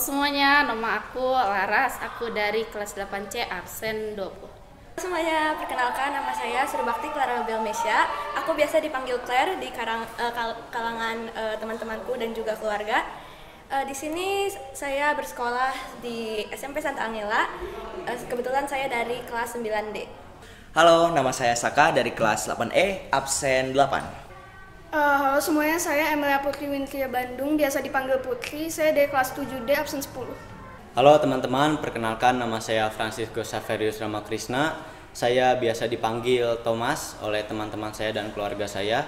semuanya, nama aku Laras, aku dari kelas 8C absen 20. Semuanya, perkenalkan nama saya Surbakti Clara Belmesia. Aku biasa dipanggil Claire di kalangan teman-temanku dan juga keluarga. Di sini saya bersekolah di SMP Santa Angela. Kebetulan saya dari kelas 9D. Halo, nama saya Saka dari kelas 8E, absen 8. Halo semuanya, saya Emilia Putri Wintria Bandung, biasa dipanggil Putri. Saya dari kelas 7D, absen 10. Halo teman-teman, perkenalkan nama saya Francisco Saverius Ramakrisna. Saya biasa dipanggil Thomas oleh teman-teman saya dan keluarga saya.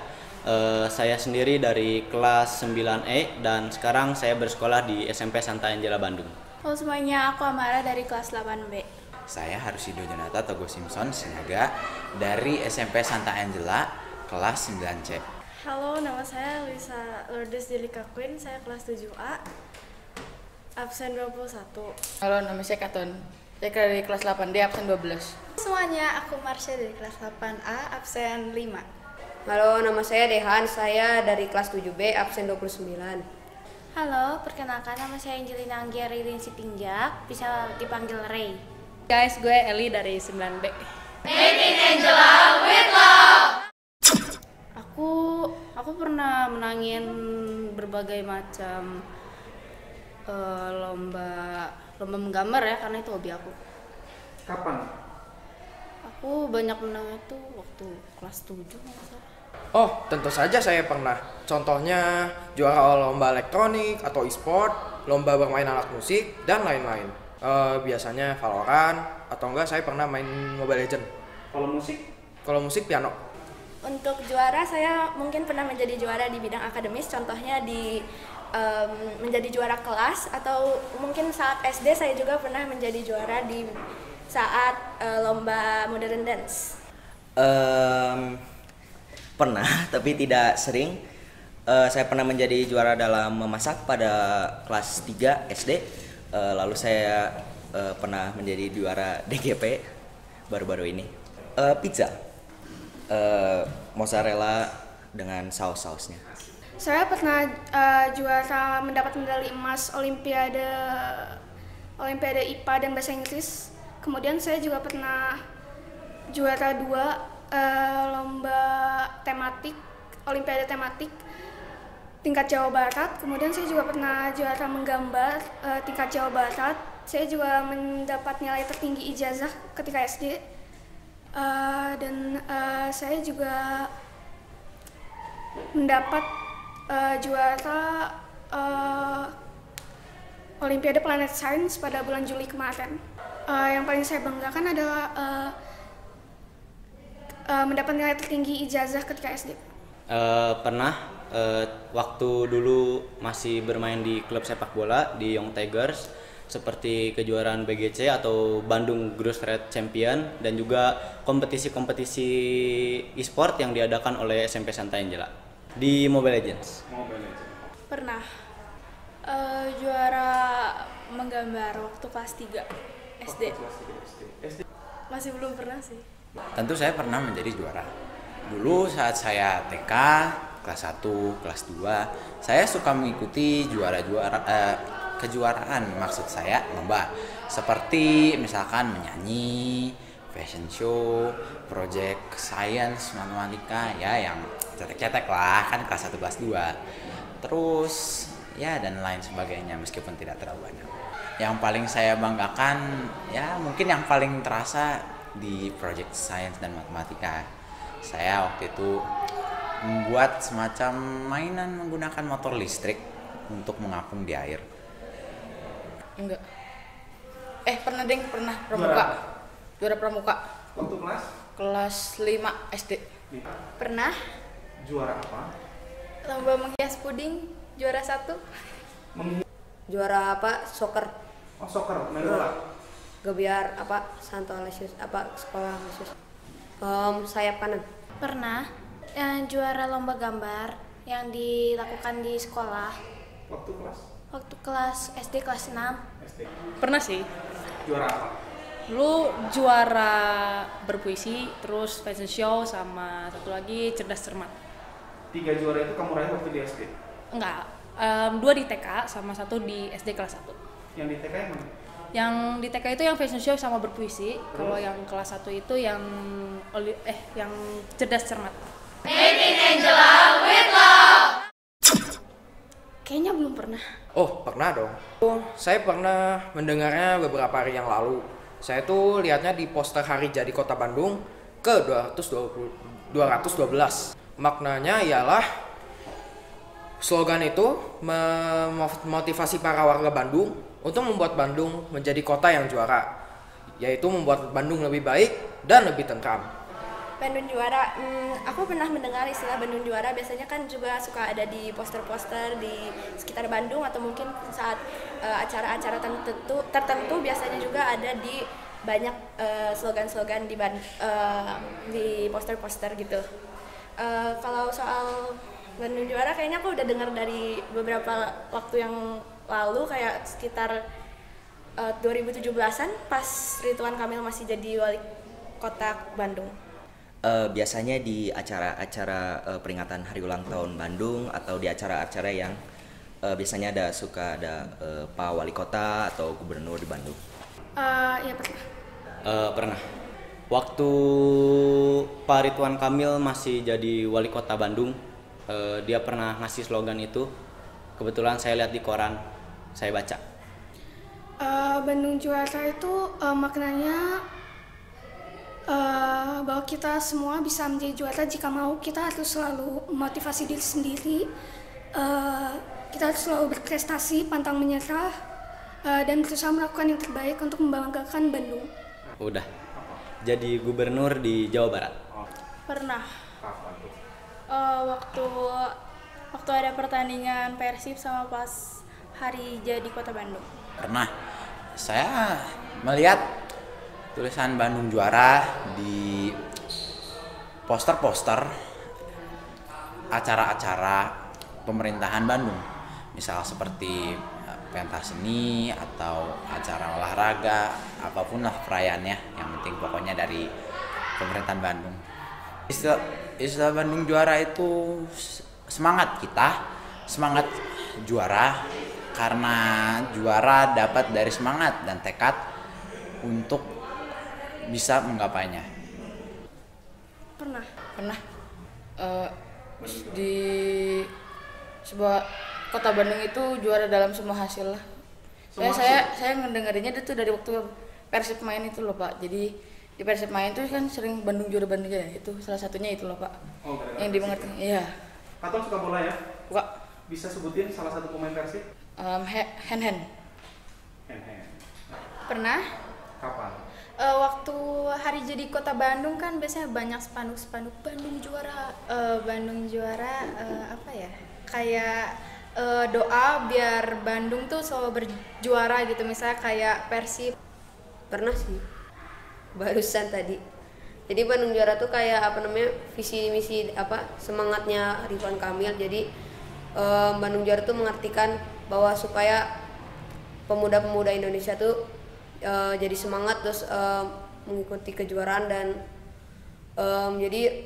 Saya sendiri dari kelas 9E dan sekarang saya bersekolah di SMP Santa Angela Bandung. Halo semuanya, aku Amara dari kelas 8B. Saya Harusido Jonata Togo Simpson Sinaga dari SMP Santa Angela kelas 9C. Halo, nama saya Lisa Lourdes Jelika Queen, saya kelas 7A, absen 21. Halo, nama saya Katon. Saya dari kelas 8D, absen 12. Semuanya, aku Marsha dari kelas 8A, absen 5. Halo, nama saya Dehan, saya dari kelas 7B, absen 29. Halo, perkenalkan nama saya Angelina Anggia Ririn Sitingjak, bisa dipanggil Ray. Guys, gue Eli dari 9B. Making Angela with love. Aku pernah menangin berbagai macam lomba menggambar ya, karena itu hobi aku. Kapan? Aku banyak menang itu waktu kelas 7 masalah. Oh, tentu saja saya pernah. Contohnya juara lomba elektronik atau e-sport, lomba bermain alat musik, dan lain-lain. Biasanya Valorant, atau enggak saya pernah main Mobile Legends. Kalau musik? Kalau musik piano. Untuk juara, saya mungkin pernah menjadi juara di bidang akademis, contohnya di menjadi juara kelas, atau mungkin saat SD saya juga pernah menjadi juara di saat lomba modern dance. Pernah, tapi tidak sering. Saya pernah menjadi juara dalam memasak pada kelas 3 SD. Lalu saya pernah menjadi juara DGP baru-baru ini. Pizza. Mozzarella dengan saus-sausnya. Saya pernah juara mendapat medali emas Olimpiade IPA dan Bahasa Inggris. Kemudian saya juga pernah juara 2 lomba tematik, Olimpiade tematik tingkat Jawa Barat. Kemudian saya juga pernah juara menggambar tingkat Jawa Barat. Saya juga mendapat nilai tertinggi ijazah ketika SD. Dan saya juga mendapat juara Olimpiade Planet Science pada bulan Juli kemarin. Yang paling saya banggakan adalah mendapat nilai tertinggi ijazah ketika SD. Pernah waktu dulu masih bermain di klub sepak bola di Young Tigers, seperti kejuaraan BGC atau Bandung Grassroots Champion, dan juga kompetisi-kompetisi e-sport yang diadakan oleh SMP Santa Angela di Mobile Legends. Pernah juara menggambar waktu kelas 3 SD. Masih belum pernah sih. Tentu saya pernah menjadi juara. Dulu saat saya TK, kelas 1, kelas 2, saya suka mengikuti kejuaraan, maksud saya lomba seperti misalkan menyanyi, fashion show, project science, matematika, ya yang cetek-cetek lah, kan kelas 1, kelas 2. Terus ya dan lain sebagainya, meskipun tidak terlalu banyak. Yang paling saya banggakan ya mungkin yang paling terasa di project science dan matematika. Saya waktu itu membuat semacam mainan menggunakan motor listrik untuk mengapung di air. Enggak. Pernah pramuka. Juara pramuka. Waktu kelas? Kelas 5 SD. Pernah. Juara apa? Lomba menghias puding, juara 1. Juara apa? Soccer. Oh, soccer, main bola. Gebiar apa? Santo Alesius apa? Sekolah Alesius. Sayap kanan. Pernah juara lomba gambar yang dilakukan di sekolah. Waktu kelas? Waktu kelas SD kelas 6. SD. Pernah sih. Juara apa? Dulu juara berpuisi, terus fashion show, sama satu lagi cerdas cermat. 3 juara itu kamu raih waktu di SD? Enggak, 2 di TK sama 1 di SD kelas 1. Yang di TK yang mana? Yang di TK itu yang fashion show sama berpuisi. Kalau yang kelas 1 itu yang yang cerdas cermat. Made in Angela with love. Kayaknya belum pernah. Oh, pernah dong. Saya pernah mendengarnya beberapa hari yang lalu. Saya tuh lihatnya di poster Hari Jadi Kota Bandung ke 212. Maknanya ialah slogan itu memotivasi para warga Bandung untuk membuat Bandung menjadi kota yang juara, yaitu membuat Bandung lebih baik dan lebih tentram. Bandung Juara, aku pernah mendengar istilah Bandung Juara, biasanya kan juga suka ada di poster-poster di sekitar Bandung atau mungkin saat acara-acara tertentu biasanya juga ada di banyak slogan-slogan di poster-poster gitu. Kalau soal Bandung Juara kayaknya aku udah dengar dari beberapa waktu yang lalu, kayak sekitar 2017-an pas Ridwan Kamil masih jadi wali kota Bandung. Biasanya di acara-acara peringatan hari ulang tahun Bandung atau di acara-acara yang biasanya suka ada Pak Wali Kota atau Gubernur di Bandung. Ya pernah. Pernah. Waktu Pak Ridwan Kamil masih jadi wali kota Bandung, dia pernah ngasih slogan itu. Kebetulan saya lihat di koran, saya baca. Bandung Juara itu maknanya bahwa kita semua bisa menjadi juara jika mau. Kita harus selalu memotivasi diri sendiri, kita harus selalu berprestasi, pantang menyerah, dan berusaha melakukan yang terbaik untuk membanggakan Bandung. Udah jadi gubernur di Jawa Barat. Pernah. Waktu ada pertandingan Persib sama pas Hari Jadi Kota Bandung. Pernah. Saya melihat tulisan Bandung Juara di poster-poster acara-acara pemerintahan Bandung, misal seperti pentas seni atau acara olahraga, apapun lah perayaannya, yang penting pokoknya dari pemerintahan Bandung. Istilah Bandung Juara itu semangat kita, semangat juara, karena juara dapat dari semangat dan tekad untuk bisa menggapainya. Pernah di sebuah kota Bandung itu juara dalam semua hasil lah. Saya ngedengerinnya itu dari waktu Persib main itu loh Pak. Jadi di Persib main itu kan sering Bandung juara, itu salah satunya itu loh Pak. Oh, yang dimengerti. Iya. Katon suka bola ya? Suka. Bisa sebutin salah satu pemain Persib? Hand. Pernah. Kapan? Waktu Hari Jadi Kota Bandung kan biasanya banyak spanduk-spanduk Bandung Juara. Bandung Juara apa ya? Kayak doa biar Bandung tuh selalu berjuara gitu, misalnya kayak Persib. Pernah sih, barusan tadi. Jadi Bandung Juara tuh kayak visi misi semangatnya Ridwan Kamil. Jadi Bandung Juara tuh mengartikan bahwa supaya pemuda-pemuda Indonesia tuh jadi semangat, terus mengikuti kejuaraan, dan jadi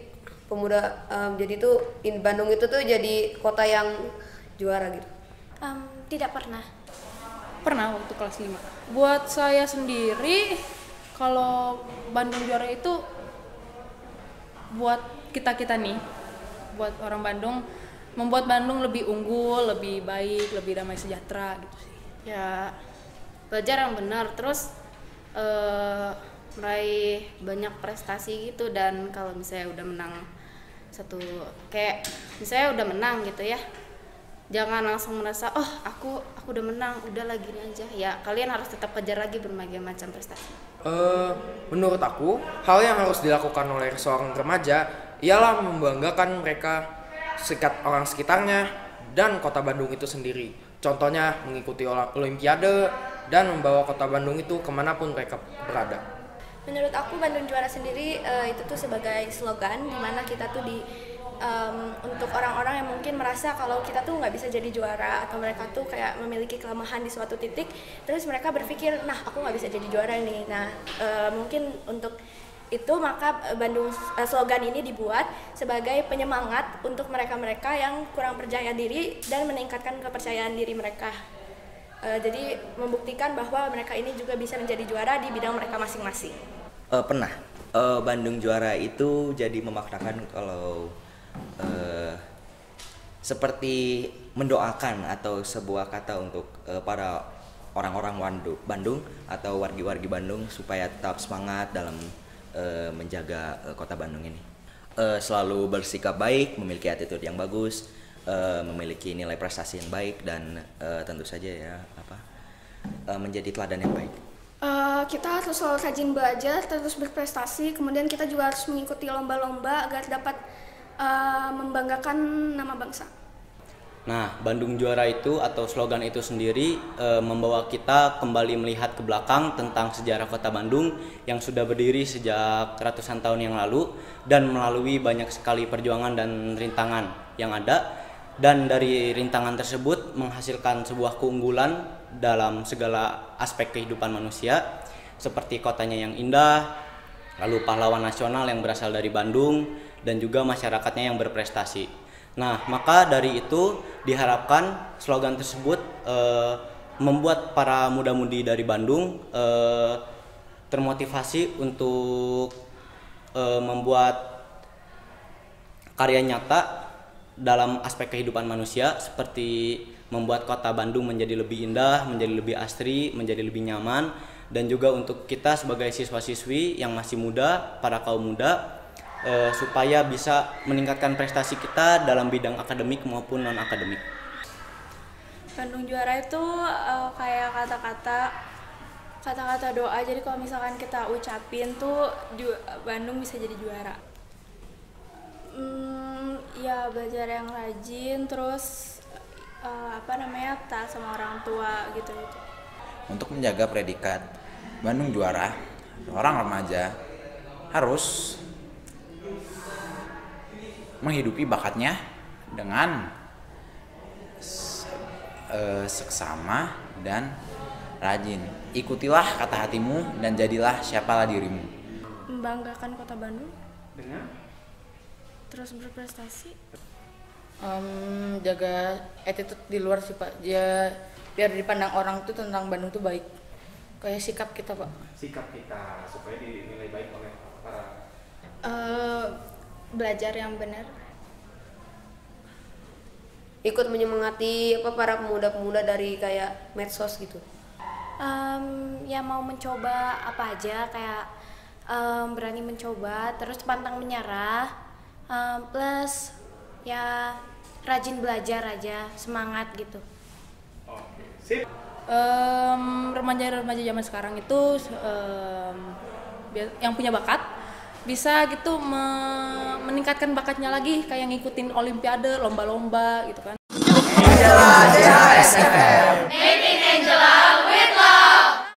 jadi tuh Bandung itu tuh jadi kota yang juara gitu. Tidak pernah. Pernah waktu kelas 5. Buat saya sendiri, kalau Bandung Juara itu buat kita nih, buat orang Bandung, membuat Bandung lebih unggul, lebih baik, lebih damai sejahtera gitu sih. Ya belajar yang benar, terus meraih banyak prestasi gitu. Dan kalau misalnya udah menang kayak misalnya udah menang gitu ya, jangan langsung merasa aku udah menang, udahlah gini aja. Ya kalian harus tetap kejar lagi berbagai macam prestasi. Menurut aku, hal yang harus dilakukan oleh seorang remaja ialah membanggakan mereka, orang sekitarnya, dan kota Bandung itu sendiri. Contohnya mengikuti olimpiade dan membawa kota Bandung itu kemanapun mereka berada. Menurut aku Bandung Juara sendiri itu tuh sebagai slogan, dimana kita tuh untuk orang-orang yang mungkin merasa kalau kita tuh nggak bisa jadi juara, atau mereka tuh kayak memiliki kelemahan di suatu titik, terus mereka berpikir, nah aku nggak bisa jadi juara nih. Nah mungkin untuk itu maka slogan ini dibuat sebagai penyemangat untuk mereka-mereka yang kurang percaya diri dan meningkatkan kepercayaan diri mereka. Jadi membuktikan bahwa mereka ini juga bisa menjadi juara di bidang mereka masing-masing. Pernah. Bandung juara itu jadi memaknakan kalau seperti mendoakan atau sebuah kata untuk para orang-orang Bandung atau wargi-wargi Bandung supaya tetap semangat dalam menjaga kota Bandung ini. Selalu bersikap baik, memiliki attitude yang bagus, memiliki nilai prestasi yang baik, dan tentu saja ya menjadi teladan yang baik. Kita harus selalu rajin belajar, terus berprestasi, kemudian kita juga harus mengikuti lomba-lomba agar dapat membanggakan nama bangsa. Nah, Bandung Juara itu atau slogan itu sendiri membawa kita kembali melihat ke belakang tentang sejarah kota Bandung yang sudah berdiri sejak ratusan tahun yang lalu dan melalui banyak sekali perjuangan dan rintangan yang ada, dan dari rintangan tersebut menghasilkan sebuah keunggulan dalam segala aspek kehidupan manusia, seperti kotanya yang indah, lalu pahlawan nasional yang berasal dari Bandung, dan juga masyarakatnya yang berprestasi. Nah, maka dari itu diharapkan slogan tersebut membuat para muda-mudi dari Bandung termotivasi untuk membuat karya nyata dalam aspek kehidupan manusia, seperti membuat kota Bandung menjadi lebih indah, menjadi lebih asri, menjadi lebih nyaman, dan juga untuk kita sebagai siswa-siswi yang masih muda, para kaum muda, supaya bisa meningkatkan prestasi kita dalam bidang akademik maupun non-akademik. Bandung Juara itu kayak kata-kata doa. Jadi kalau misalkan kita ucapin tuh Bandung bisa jadi juara. Ya belajar yang rajin, terus taat sama orang tua gitu. Untuk menjaga predikat Bandung Juara, orang remaja harus menghidupi bakatnya dengan seksama dan rajin. Ikutilah kata hatimu dan jadilah siapalah dirimu. Membanggakan kota Bandung dengan terus berprestasi. Jaga attitude di luar sih Pak, ya biar dipandang orang tuh tentang Bandung tuh baik, kayak sikap kita Pak. Sikap kita supaya dinilai baik oleh para belajar yang benar. Ikut menyemangati para pemuda-pemuda dari kayak medsos gitu. Ya mau mencoba apa aja, kayak berani mencoba, terus pantang menyerah, plus ya rajin belajar aja, semangat gitu. Sip. Remaja-remaja zaman sekarang itu yang punya bakat bisa gitu meningkatkan bakatnya lagi, kayak ngikutin olimpiade, lomba-lomba gitu kan. Angela DHSFM, making Angela with love.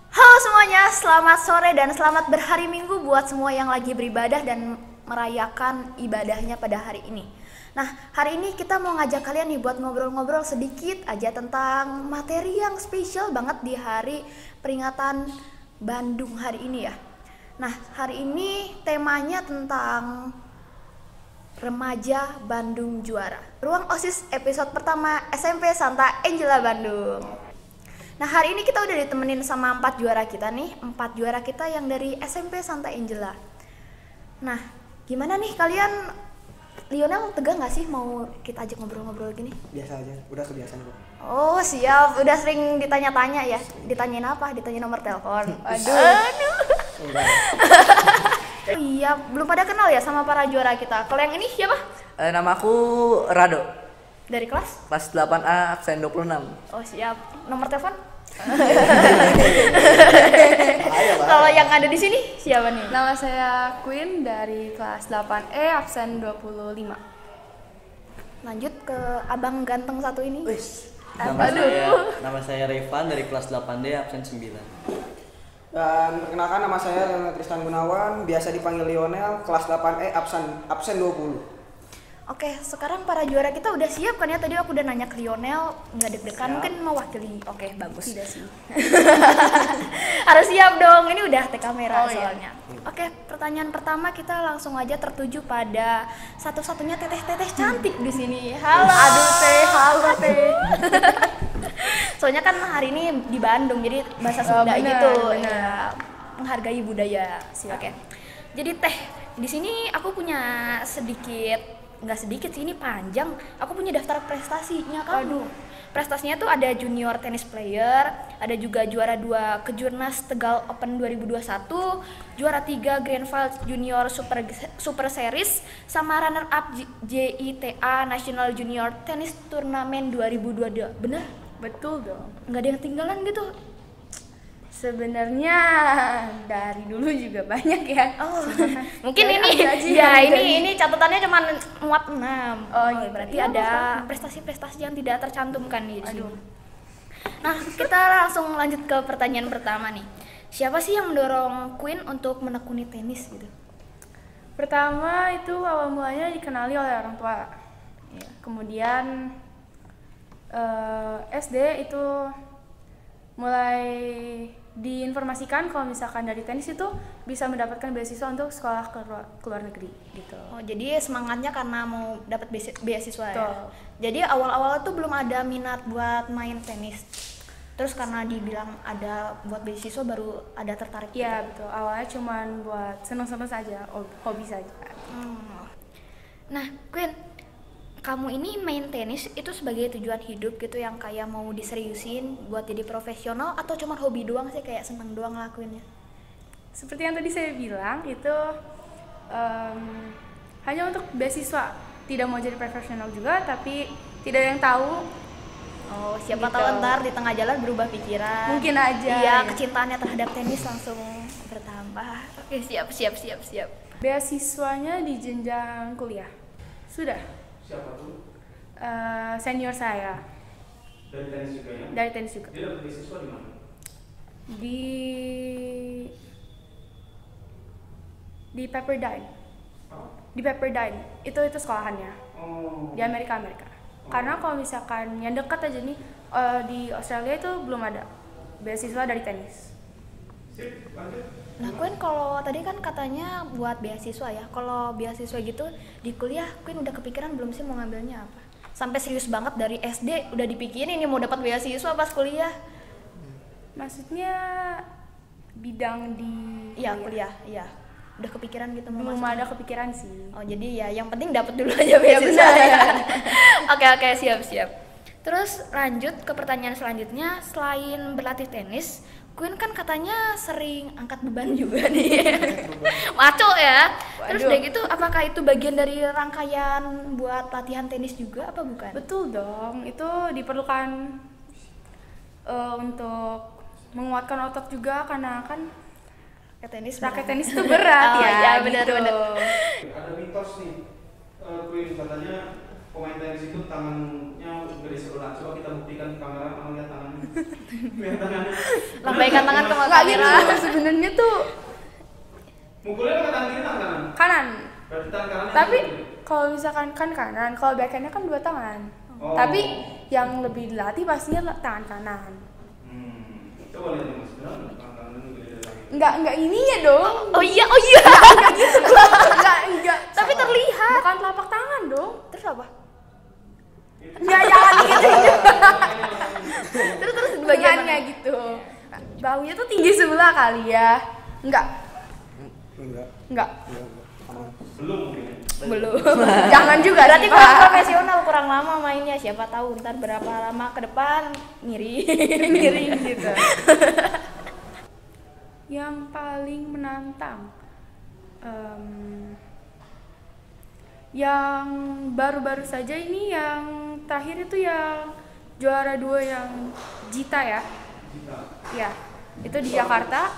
Halo semuanya, selamat sore dan selamat berhari Minggu buat semua yang lagi beribadah dan merayakan ibadahnya pada hari ini. Nah, hari ini kita mau ngajak kalian nih buat ngobrol-ngobrol sedikit aja tentang materi yang spesial banget di hari peringatan Bandung hari ini ya. Nah, hari ini temanya tentang Remaja Bandung Juara. Ruang OSIS episode pertama SMP Santa Angela Bandung. Nah, hari ini kita udah ditemenin sama 4 juara kita nih, 4 juara kita yang dari SMP Santa Angela. Nah, gimana nih kalian? Lionel tegang gak sih mau kita ajak ngobrol-ngobrol gini? Biasa aja, udah kebiasaan kok. Oh siap, udah sering ditanya-tanya ya? Ditanyain apa? Ditanya nomor telepon. Aduh. Iya, belum pada kenal ya sama para juara kita. Kalau yang ini siapa? Nama aku Rado. Dari kelas? Kelas 8A, absen 26. Oh siap. Nomor telepon? Kalau yang ada di sini siapa nih? Nama saya Queen dari kelas 8E, absen 25. Lanjut ke abang ganteng satu ini. Nama saya Revan dari kelas 8D, absen 9. Dan perkenalkan, nama saya Tristan Gunawan, biasa dipanggil Lionel, kelas 8E, absen 20. Oke, sekarang para juara kita udah siap kan ya? Tadi aku udah nanya ke Lionel, nggak deg-degan mungkin mewakili. Oke, bagus. Tidak sih. Harus siap dong, ini udah tag kamera Oh, iya. soalnya. Oke, pertanyaan pertama kita langsung aja tertuju pada satu-satunya teteh-teteh cantik di sini. Halo. Aduh teh, halo teh. Soalnya kan hari ini di Bandung, jadi bahasa Sunda benar, gitu. benar. Ya, menghargai budaya. Oke. Jadi teh, di sini aku punya nggak sedikit sih, ini panjang. Aku punya daftar prestasinya kamu. Prestasinya tuh ada junior tennis player, ada juga juara 2 Kejurnas Tegal Open 2021, juara 3 Grand Final Junior Super Series, sama runner up JITA National Junior Tennis Turnamen 2022. Bener? Betul dong. Nggak ada yang ketinggalan gitu? Sebenarnya dari dulu juga banyak ya. Oh, mungkin Dari ini aja ya yang ini catatannya cuma muat 6. Oh, Berarti iya, ada apa-apa. prestasi-prestasi yang tidak tercantumkan di sini. Nah, kita langsung lanjut ke pertanyaan pertama nih. Siapa sih yang mendorong Queen untuk menekuni tenis gitu? Pertama itu awal mulanya dikenali oleh orang tua. Ya, kemudian SD itu mulai diinformasikan kalau misalkan dari tenis itu bisa mendapatkan beasiswa untuk sekolah ke luar negeri gitu. Oh, jadi semangatnya karena mau dapat beasiswa ya. Betul. Jadi awal-awal tuh belum ada minat buat main tenis. Terus karena dibilang ada buat beasiswa baru ada tertarik. Iya, gitu. betul. Awalnya cuman buat seneng-seneng saja, hobi saja. Nah, Queen, kamu ini main tenis itu sebagai tujuan hidup gitu yang kayak mau diseriusin buat jadi profesional atau cuma hobi doang sih, kayak seneng doang ngelakuinnya? Seperti yang tadi saya bilang itu hanya untuk beasiswa, tidak mau jadi profesional juga, tapi tidak ada yang tahu. Oh, siapa Gitu. tahu ntar di tengah jalan berubah pikiran. Mungkin aja. Iya, Ya. kecintaannya terhadap tenis langsung bertambah. Oke, siap. Beasiswanya di jenjang kuliah. Sudah. Siapa tuh? Senior saya. Dari tenis juga ya? Dari tenis juga. Dia dapat beasiswa di mana? Di Pepperdine. Di Pepperdine. Itu sekolahannya. Di Amerika. Karena kalau misalkan yang dekat aja nih di Australia itu belum ada beasiswa dari tenis. Sip, lanjut. Nah, Queen kalau tadi kan katanya buat beasiswa ya. Kalau beasiswa gitu di kuliah, Queen udah kepikiran belum sih mau ngambilnya apa? Sampai serius banget dari SD udah dipikirin ini mau dapat beasiswa pas kuliah. Maksudnya bidang di kuliah. Iya. Udah kepikiran gitu mau belum masuk? ada kepikiran sih. Oh, jadi ya yang penting dapat dulu aja beasiswa. Ya. Oke, siap. Terus lanjut ke pertanyaan selanjutnya, selain berlatih tenis, Queen kan katanya sering angkat beban juga nih. Maco ya. Terus udah gitu apakah itu bagian dari rangkaian buat latihan tenis juga apa bukan? Betul dong, itu diperlukan untuk menguatkan otot juga karena kan raket tenis itu berat. Oh, ya, iya, benar. Ada mitos nih, Queen katanya pemain tenis itu tangannya gede sebelah. Coba kita buktikan ke kamera, kamu lihat tangannya. Lihat tangannya. Lambaikan tangan ke Nggak kamera. gitu, sebenarnya tuh Mukulnya pakai tangan kiri, tangan kanan. kanan. Berarti tangan kanan. Tapi kalau misalkan kan kanan, kalau backhandnya kan 2 tangan. Oh. Tapi yang lebih dilatih pastinya tangan kanan. Coba lihat nih Mas, benar tangan kanan itu gede dari lagi. Enggak ininya dong. Oh iya. Enggak gitu. Enggak. Tapi terlihat. Bukan telapak tangan dong. Terus apa? Ya jangan gitu. Terus bagian bagiannya gitu. Bahunya tuh tinggi sebelah kali ya. Enggak. Belum mungkin. Belum. Jangan juga. Berarti Pak. kurang profesional, kurang lama mainnya. Siapa tahu ntar berapa lama ke depan miring gitu. Yang paling menantang yang baru-baru saja ini, yang terakhir itu yang juara 2 yang JITA ya. Ya, itu di Jakarta.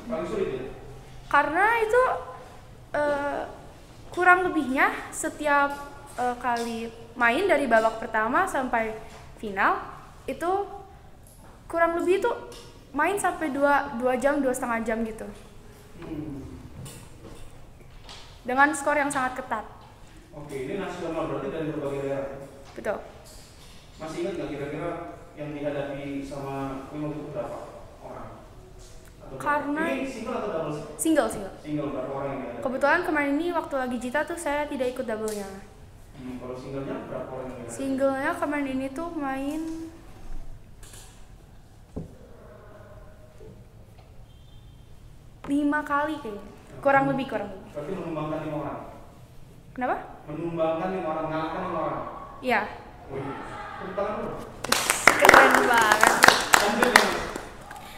Paling sulit ya? Karena itu kurang lebihnya setiap kali main dari babak pertama sampai final itu kurang lebih itu main sampai 2 jam, 2,5 jam gitu. Dengan skor yang sangat ketat. Oke, ini nasional berarti dari berbagai daerah. Betul. Masih ingat nggak kira-kira yang dihadapi sama Queen itu berapa orang? Karena ini single atau double? Single. Single berapa orang yang dihadapi? Kebetulan kemarin ini waktu lagi Jita tuh saya tidak ikut double-nya. Kalau singlenya berapa orang yang dihadapi? Singlenya kemarin ini tuh main 5 kali kayaknya. Kurang lebih. Berarti menumbangkan 5 orang? Kenapa? Menumbangkan 5 orang, mengalahkan 5 orang? Iya. Tepuk tangan dulu. Keren banget.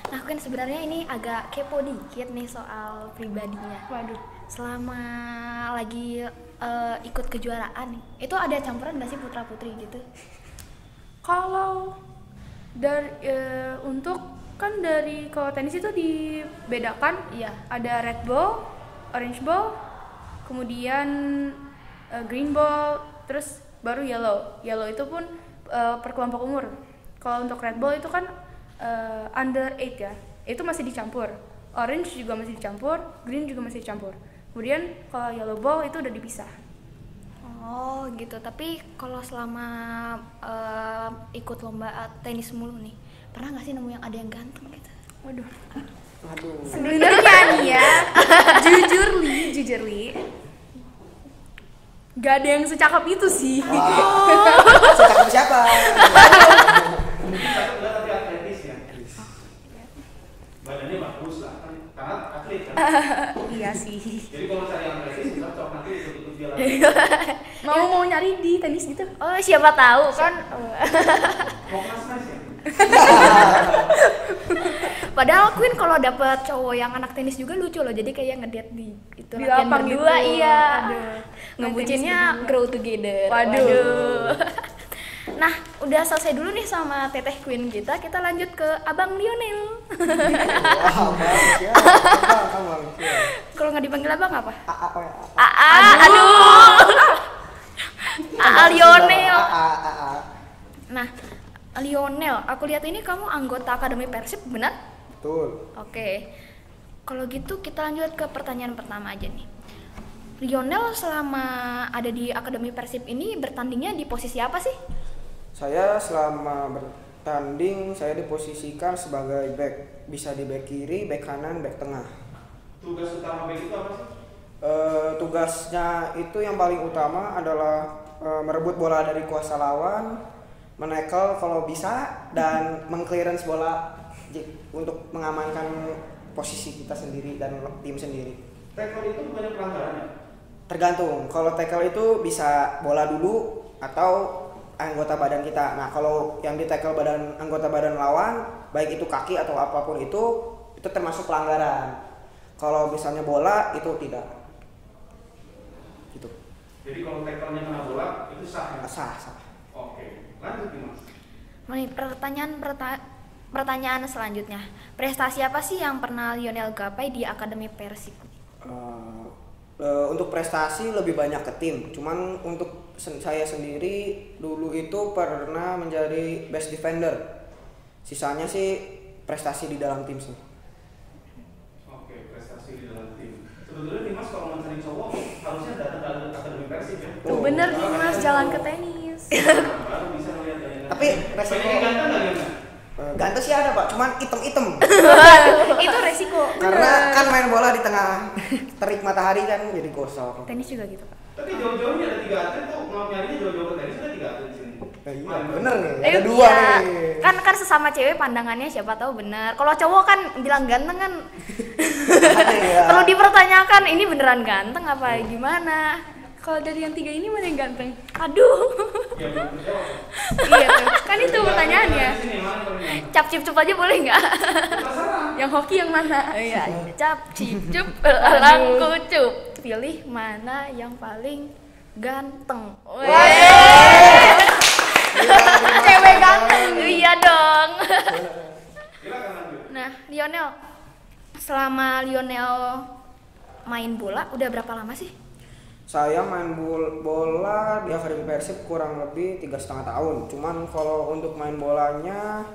Nah, kan sebenarnya ini agak kepo dikit nih soal pribadinya. Waduh. Selama lagi ikut kejuaraan, itu ada campuran nggak sih putra putri gitu? Kalau dari kalau tenis itu dibedakan, iya. Ada red ball, orange ball, kemudian green ball, terus baru yellow. Yellow itu pun per kelompok umur. Kalau untuk red ball itu kan under 8 ya, itu masih dicampur. Orange juga masih dicampur, green juga masih dicampur. Kemudian kalau yellow ball itu udah dipisah. Oh gitu. Tapi kalau selama ikut lomba tenis mulu nih, pernah nggak sih nemu yang ada yang ganteng gitu? Waduh. Sebenarnya nih ya, jujur li, gak ada yang secakep itu sih. Secakep siapa? Cakep lah tapi atletis ya. Badannya bagus lah, karena atlet kan. Iya sih. Jadi kalau cari atletis, cocok nanti ikut dia lagi. Mau nyari di tenis gitu? Oh siapa tahu kan. Mau kelas ya? Padahal Queen kalau dapet cowok yang anak tenis juga lucu loh, jadi kayak ngedate di itu Di latihan lapang berdua, gitu. iya. Aduh. Ngebucinnya grow together. Waduh. Nah, udah selesai dulu nih sama Teteh Queen kita lanjut ke Abang Lionel. Kalau nggak dipanggil Abang apa? Aduh. Lionel. Nah, Lionel, aku lihat ini kamu anggota Akademi Persib, benar? Betul. Oke. Kalau gitu kita lanjut ke pertanyaan pertama aja nih. Lionel selama ada di Akademi Persib ini bertandingnya di posisi apa sih? Saya selama bertanding saya diposisikan sebagai back, bisa di back kiri, back kanan, back tengah. Tugas utama back itu apa sih? Tugasnya itu yang paling utama adalah merebut bola dari kuasa lawan, menekel kalau bisa, dan mengclearance bola untuk mengamankan posisi kita sendiri dan tim sendiri. Tackle itu bukannya pelanggarannya? Tergantung. Kalau tackle itu bisa bola dulu atau anggota badan kita. Nah, kalau yang di tackle anggota badan lawan, baik itu kaki atau apapun itu termasuk pelanggaran. Kalau misalnya bola itu tidak. Gitu. Jadi kalau tackle-nya kena bola itu sah ya? Sah. Oke. Lanjut Mas. Pertanyaan selanjutnya. Prestasi apa sih yang pernah Lionel gapai di Akademi Persib? Untuk prestasi lebih banyak ke tim. Cuman untuk saya sendiri dulu itu pernah menjadi best defender. Sisanya sih prestasi di dalam tim sih. Oke, prestasi di dalam tim. Sebetulnya Dimas kalau mencari cowok harusnya datang ke Akademi Persib ya. Tuh bener Dimas, jalan ke tenis. Baru bisa ngeliat gayanya. Tapi resiko banyak ganteng nggak Dimas? Ganteng sih ada Pak, cuman item. Itu resiko. Karena kan main bola di tengah terik matahari kan jadi gosong. Tenis juga gitu Pak. Tapi jauh-jauh ini ada 3 atlet tuh, mau nyarinya jauh-jauh ke tenis ada 3 atlet di sini. Iya, bener nih. Ada Ada 2 nih. Kan sesama cewek pandangannya siapa tahu benar. Kalau cowok kan bilang ganteng kan. Perlu dipertanyakan ini beneran ganteng apa gimana? Kalau dari yang 3 ini mana yang ganteng? Aduh. Ya belum terjawab. Iya tuh, kan itu pertanyaannya. Cap cip cup aja boleh nggak? Yang hoki yang mana? Iya, cap cip cup elang kucup. Pilih mana yang paling ganteng. Cewek ganteng. Iya dong. Nah, Lionel, selama Lionel main bola udah berapa lama sih? Saya main bola di Akademi Persib kurang lebih 3,5 tahun. Cuman kalau untuk main bolanya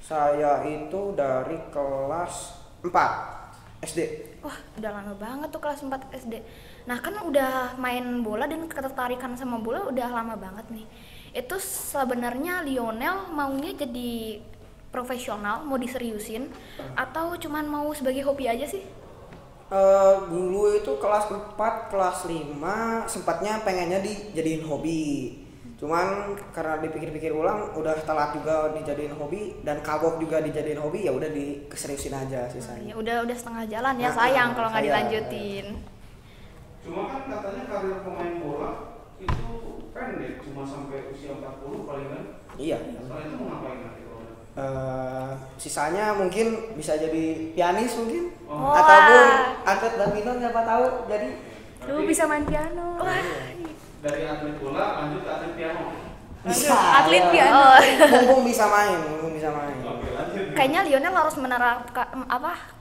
saya itu dari kelas 4 SD. Wah, udah lama banget tuh kelas 4 SD. Nah kan udah main bola dan ketertarikan sama bola udah lama banget nih. Itu sebenarnya Lionel maunya jadi profesional, mau diseriusin atau cuman mau sebagai hobi aja sih? Dulu itu kelas 4, kelas 5 sempatnya pengennya dijadiin hobi. Cuman karena dipikir-pikir ulang udah telat juga dijadiin hobi dan kagok juga dijadiin hobi, ya udah dikeseriusin aja sisanya. Ya udah setengah jalan ya, sayang kalau nggak dilanjutin. Cuma kan katanya karir pemain bola itu pendek, cuma sampai usia 40 paling kan. Iya. Setelah itu mau ngapain nanti kalau udah? Sisanya mungkin bisa jadi pianis mungkin, Oh. ataupun atlet badminton, siapa tahu jadi. Lu bisa main piano. Dari atlet bola lanjut ke atlet piano. Bisa. Atlet ya. piano. Mumpung bisa main. Oke, lanjut. Kayaknya Lionel harus menerapkan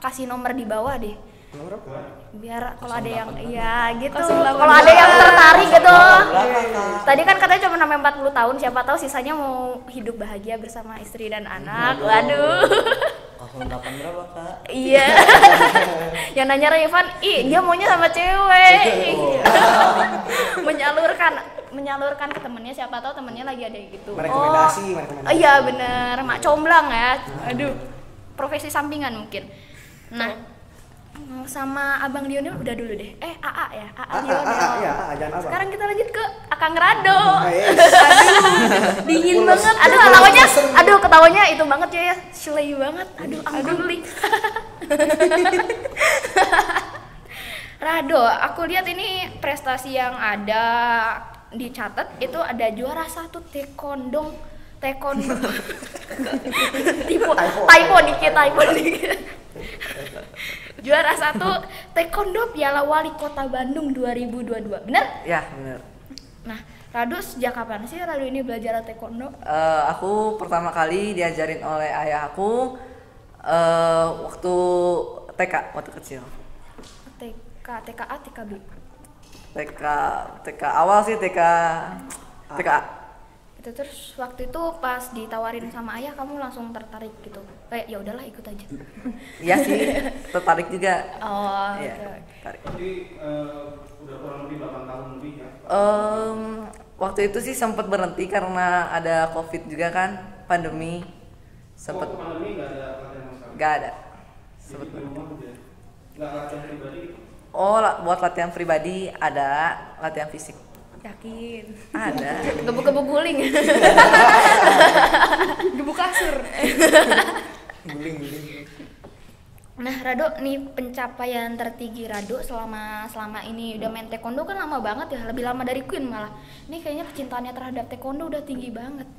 kasih nomor di bawah deh. Nomor apa? Biar kalau ada yang iya gitu. 08. Kalau ada yang tertarik gitu. Berapa? Tadi kan katanya cuma sampai 40 tahun, siapa tahu sisanya mau hidup bahagia bersama istri dan anak. Waduh. 08 berapa, Kak? Iya. Yang nanya Revan, dia maunya sama cewek. menyalurkan ke temennya, siapa tahu temennya lagi ada gitu. Merekomendasi. Oh iya bener, mak comblang ya. Aduh, profesi sampingan mungkin. Nah, sama Abang Lionel udah dulu deh. AA ya, AA Lionel. Iya, jangan abang. Sekarang kita lanjut ke Akang Rado. Yes. Aduh, dingin banget. Aduh, ketawanya itu banget ya, slay banget. Aduh, angguling. Rado, aku lihat ini prestasi yang ada dicatat itu ada juara 1 taekwondo. Typo dikit. Juara 1 taekwondo Piala Wali Kota Bandung 2022. Bener? Ya, bener. Nah, Rado sejak kapan sih Rado ini belajar taekwondo? Aku pertama kali diajarin oleh ayah aku waktu TK, waktu kecil. TKA, TKB? TK awal sih, TKA. Itu terus waktu itu pas ditawarin sama ayah kamu langsung tertarik gitu, kayak ya udahlah ikut aja. Iya sih, tertarik juga. Oh, iya, okay. Tertarik. Jadi udah kurang lebih 8 tahun lebih ya? Waktu itu sih sempat berhenti karena ada COVID juga kan, pandemi. Sempat. Pandemi nggak ada latihan sama sekali? Nggak ada. Sempat di rumah gitu ya? Nggak latihan pribadi gitu? Oh, buat latihan pribadi ada, latihan fisik. Yakin? Ada. Gebuk-gebuk guling. Gebuk kasur. Guling. Nah, Rado, nih pencapaian tertinggi Rado selama ini udah main taekwondo kan lama banget ya, lebih lama dari Queen malah. Ini kayaknya kecintaannya terhadap taekwondo udah tinggi banget.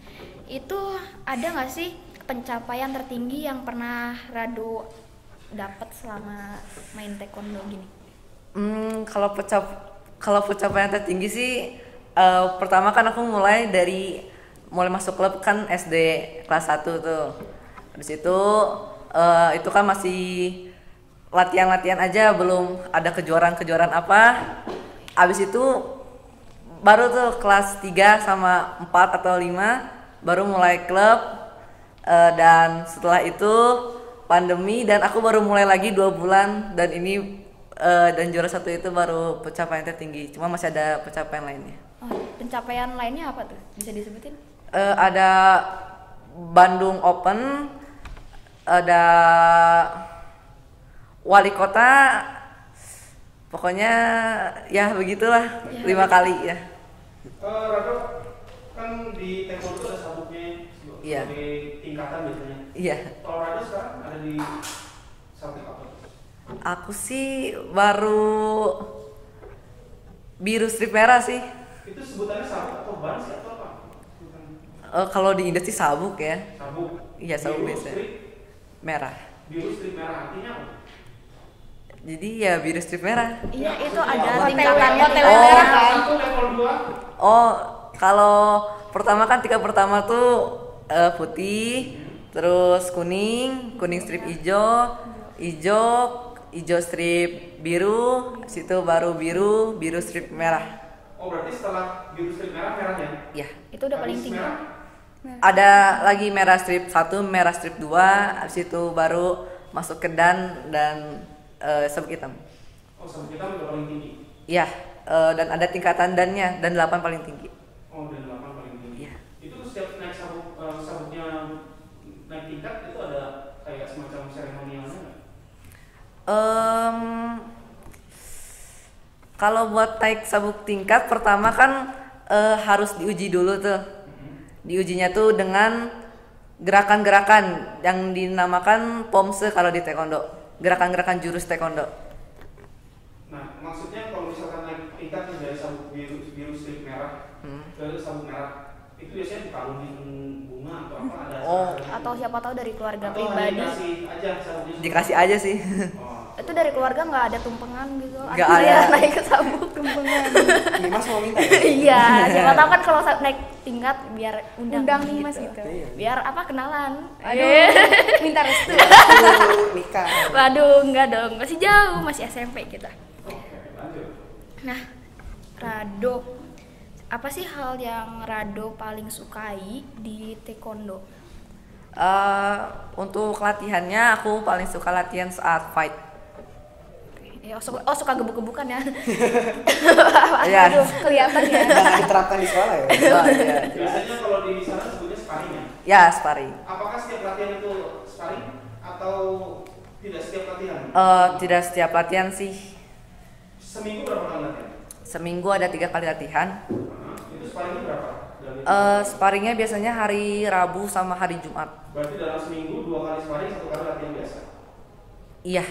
Itu ada nggak sih pencapaian tertinggi yang pernah Rado dapat selama main taekwondo gini? Kalau pencapaian tertinggi sih pertama kan aku mulai masuk klub kan SD kelas 1 tuh. Habis itu kan masih latihan aja, belum ada kejuaraan apa. Habis itu baru tuh kelas 3 sama 4 atau 5 baru mulai klub, dan setelah itu pandemi dan aku baru mulai lagi 2 bulan dan ini dan juara 1 itu baru pencapaian tertinggi. Cuma masih ada pencapaian lainnya. Oh, pencapaian lainnya apa tuh? Bisa disebutin? Ada Bandung Open, ada Wali Kota, pokoknya ya begitulah, 5 kali ya. Rado, kan di taekwondo ada sabuknya Iya. sebagai tingkatan biasanya. Iya. Kalau Rado sekarang ada di sabuk apa? Aku sih baru biru strip merah sih. Itu sebutannya sabuk atau ban sih atau apa? Kalau di Indo sih sabuk ya. Sabuk. Iya, sabuk Biru biasa. strip Merah. Biru strip merah artinya apa? Jadi ya biru strip merah. Iya, itu ada Oh. tingkatannya. Satu level 2. Oh, kalau pertama kan tingkat pertama tuh putih, terus kuning strip hijau strip biru, situ baru biru strip merah. Oh, berarti setelah biru strip merah merahnya? Iya. Itu udah paling tinggi. Ada lagi merah strip 1, merah strip 2, habis itu baru masuk ke dan sabuk hitam. Oh, sabuk hitam udah paling tinggi. Iya, dan ada tingkatan dannya, dan 8 paling tinggi. Oh, dan 8 paling tinggi. Iya. Itu setiap naik sabuknya naik tingkat itu ada kayak semacam seremonialnya nggak? Kalau buat naik sabuk tingkat pertama kan harus diuji dulu tuh. Diujinya tuh dengan gerakan-gerakan yang dinamakan pomse kalau di taekwondo. Gerakan-gerakan jurus taekwondo. Nah, maksudnya kalau misalkan naik tingkat dari sabuk biru strip merah ke sabuk merah, itu biasanya dikalungin bunga atau apa? Ada Atau siapa tahu dari keluarga atau pribadi. dikasih aja sabuknya? Dikasih aja sih. Itu dari keluarga nggak ada tumpengan gitu. Nggak Akhirnya ada. naik ke sabuk tumpengan. Mas mau minta. Iya, siapa tahu kan kalau naik tingkat biar undang nih Mas gitu. Biar apa kenalan. Aduh, minta restu. Nikah. Waduh, enggak dong. Masih jauh, masih SMP kita. Nah, Rado, apa sih hal yang Rado paling sukai di taekwondo? Untuk latihannya aku paling suka latihan saat fight. Suka gebuk-gebukan ya? Iya. Aduh, kelihatan ya. Jangan diterapkan di sekolah ya. Iya. Biasanya kalau di sana sebutnya sparring ya? Ya, sparring. Apakah setiap latihan itu sparring atau tidak setiap latihan? Tidak setiap latihan sih. Seminggu berapa kali latihan? Seminggu ada 3 kali latihan. Itu sparringnya berapa? Sparringnya biasanya hari Rabu sama hari Jumat. Berarti dalam seminggu 2 kali sparring, 1 kali latihan biasa? Iya.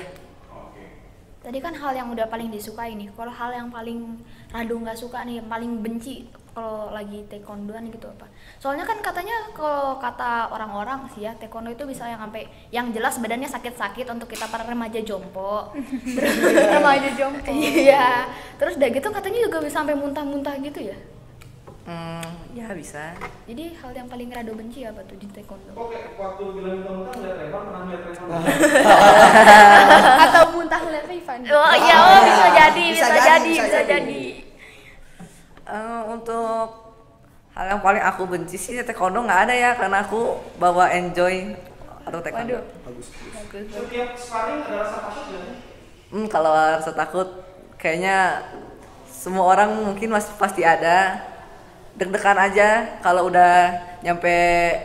Tadi kan hal yang udah paling disukai nih. Kalau hal yang paling Rado nggak suka nih, yang paling benci kalau lagi taekwondoan gitu apa? Soalnya kan katanya kalau kata orang-orang sih ya, taekwondo itu bisa yang sampai yang jelas badannya sakit-sakit untuk kita para remaja jompo. Remaja jompo. Iya. Terus udah gitu katanya juga bisa sampai muntah-muntah gitu ya. Ya bisa. Jadi hal yang paling Rado benci apa tuh di taekwondo? Oke, waktu bilang muntah-muntah ngeliat Revan, pernah ngeliat Revan? Atau muntah ngeliat Rifan. Oh iya, bisa jadi. Untuk hal yang paling aku benci sih taekwondo nggak ada ya, karena aku bawa enjoy atau taekwondo. Waduh. Bagus. Setiap sparring ada rasa takut nggak sih? Kalau rasa takut kayaknya semua orang mungkin masih pasti ada. Deg-degan aja, kalau udah nyampe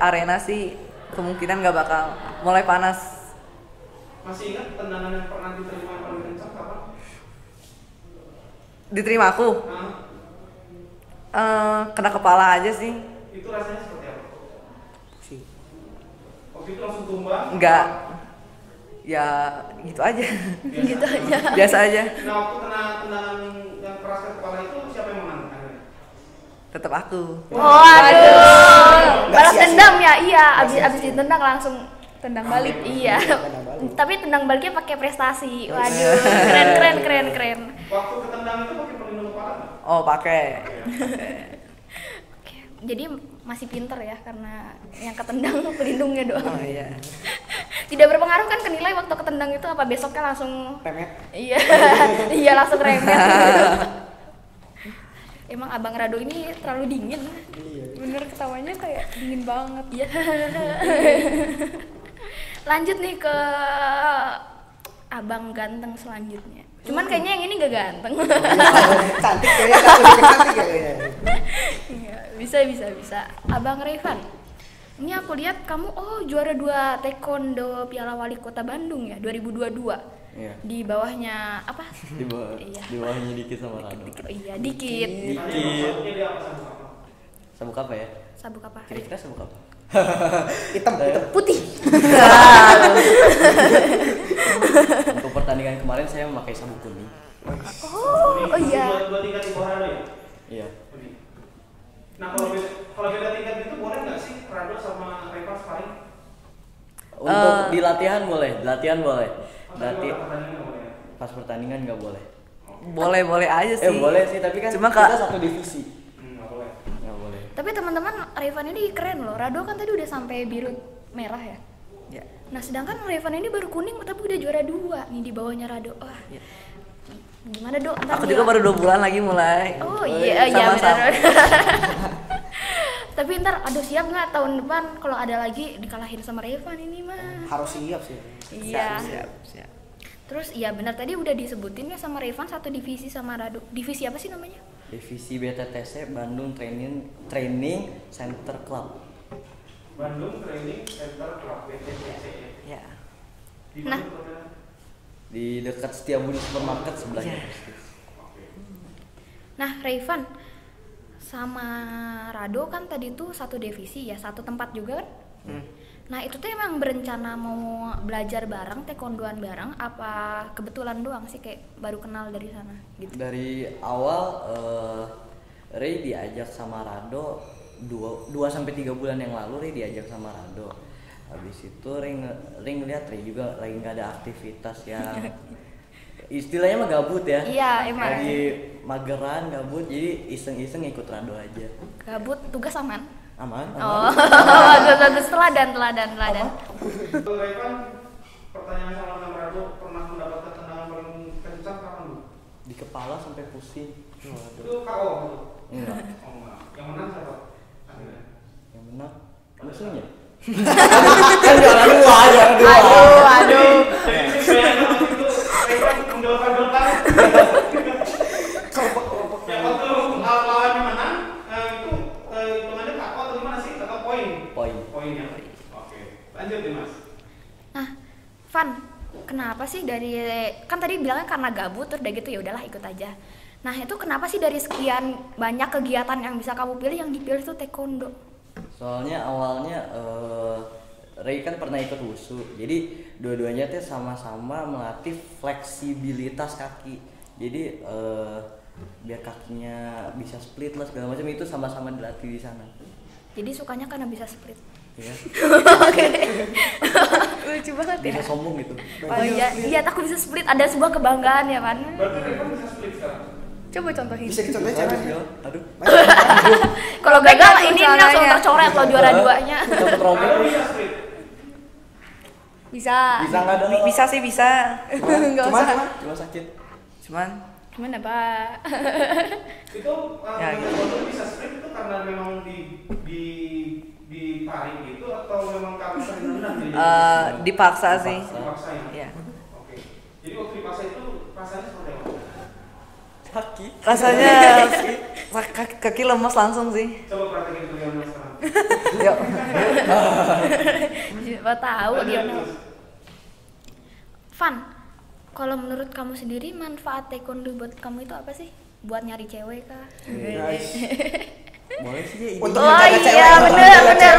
arena sih kemungkinan nggak bakal mulai panas. Masih ingat tendangan yang pernah diterima yang paling kencang kapan? Diterima aku? Kena kepala aja sih. Itu rasanya seperti apa? Waktu itu langsung tumbang? Enggak. Ya gitu aja. Gitu aja. Biasa aja. Nah, waktu kena tendangan yang keras ke kepala itu siapa yang menang? Tetap aku. Oh aduh. Balas dendam ya, iya. Abis ditendang langsung tendang balik. Iya. Tapi tendang baliknya pakai prestasi. Waduh, keren. Waktu ketendang itu pakai pelindung kepala nggak? Oh pakai. Jadi masih pinter ya karena yang ketendang pelindungnya doang. Oh iya. Tidak berpengaruh kan ke nilai waktu ketendang itu apa besoknya langsung remet? Iya, iya langsung remet. Emang Abang Rado ini terlalu dingin. Bener ketawanya kayak dingin banget. Iya. Lanjut nih ke Abang ganteng selanjutnya. Cuman kayaknya yang ini gak ganteng. Cantik kayaknya, cantik kayaknya. Iya, bisa. Abang Revan. Ini aku lihat kamu juara 2 taekwondo Piala Wali Kota Bandung ya 2022. Iya. Di bawahnya apa? Di bawahnya dikit sama Rado. Iya, dikit. Sabuk apa ya? Sabuk apa? Kira-kira sabuk apa? Hitam. Putih. Untuk pertandingan kemarin saya memakai sabuk kuning. Oh iya. Dua tingkat di bawah Rado ya? Iya. Nah kalau beda tingkat itu boleh nggak sih Rado sama Revan sparring? Untuk di latihan boleh. Pas pertandingan nggak boleh. Boleh aja sih. Boleh sih, tapi kan cuma kita satu divisi. Nggak boleh. Tapi teman-teman Revan ini keren loh. Rado kan tadi udah sampai biru merah ya. Ya. Nah sedangkan Revan ini baru kuning tapi udah juara 2 nih di bawahnya Rado. Wah. Ya. Gimana Dok? Aku juga baru 2 bulan lagi mulai. Oh iya Sama-sama. benar. Tapi ntar siap nggak tahun depan kalau ada lagi dikalahin sama Revan ini mah? Harus siap sih. Iya. Siap. Terus iya benar tadi udah disebutin ya sama Revan satu divisi sama Rado. Divisi apa sih namanya? Divisi BTTC Bandung Training Center Club. Bandung Training Center Club BTTC. Ya. Di Nah. mana? Di dekat Setiabudi Supermarket sebelahnya. Nah, Revan sama Rado kan tadi tuh satu divisi ya, satu tempat juga kan? Nah, itu tuh emang berencana mau belajar bareng, taekwondoan bareng apa kebetulan doang sih kayak baru kenal dari sana gitu. Dari awal Ray diajak sama Rado 2-3 bulan yang lalu Ray diajak sama Rado. Habis itu Ray ngeliat Ray juga lagi nggak ada aktivitas yang istilahnya mah gabut ya. Iya, emang. Lagi mageran, gabut, jadi iseng-iseng ikut Rado aja. Gabut, tugas aman? Aman. Oh, bagus, teladan. Kalau Revan, pertanyaan sama Rado, pernah mendapatkan tendangan paling kencang kapan Bu? Di kepala sampai pusing. Itu KO gitu? Enggak. Oh enggak. Yang menang siapa? Akhirnya. Yang menang musuhnya. Kan juara dua. Aduh. Jadi si Bayan waktu itu Revan mendolkan-dolkan. Ya waktu lawannya menang, itu hitungannya KO atau gimana sih? Atau poin? Poin ya. Oke. Lanjut nih Mas. Nah, Van, kenapa sih dari kan tadi bilangnya karena gabut terus udah gitu ya udahlah ikut aja. Nah, itu kenapa sih dari sekian banyak kegiatan yang bisa kamu pilih yang dipilih tuh taekwondo? Soalnya awalnya Ray kan pernah ikut wushu, jadi dua-duanya tuh sama-sama melatih fleksibilitas kaki. Jadi biar kakinya bisa split lah segala macam itu sama-sama dilatih di sana. Jadi sukanya karena bisa split. Iya. Oke. Lucu banget ya. Bisa sombong gitu. Oh iya, aku bisa split. Ada sebuah kebanggaan ya kan. Berarti Revan bisa split sekarang? Coba contohin. Bisa dicontohin cara. Aduh. Kalau gagal ini langsung tercoret loh juara duanya. Kalau bisa split. Bisa. Bisa nggak dong? Bisa sih bisa. Enggak usah. Cuma sakit. Gimana, Pak? Itu Ya, taekwondo bisa split itu karena memang ditarik gitu atau memang karena sering nendang jadi? Dipaksa sih. Dipaksa ya? Iya. Oke. Jadi waktu dipaksa itu rasanya seperti apa? Kaki. Rasanya kaki lemes langsung sih. Coba praktekin dulu yang sekarang. Yuk. Siapa tahu dia. Terus. Van, kalau menurut kamu sendiri manfaat taekwondo buat kamu itu apa sih? Buat nyari cewek kah? Boleh sih. Untuk Oh menjaga cewek. iya,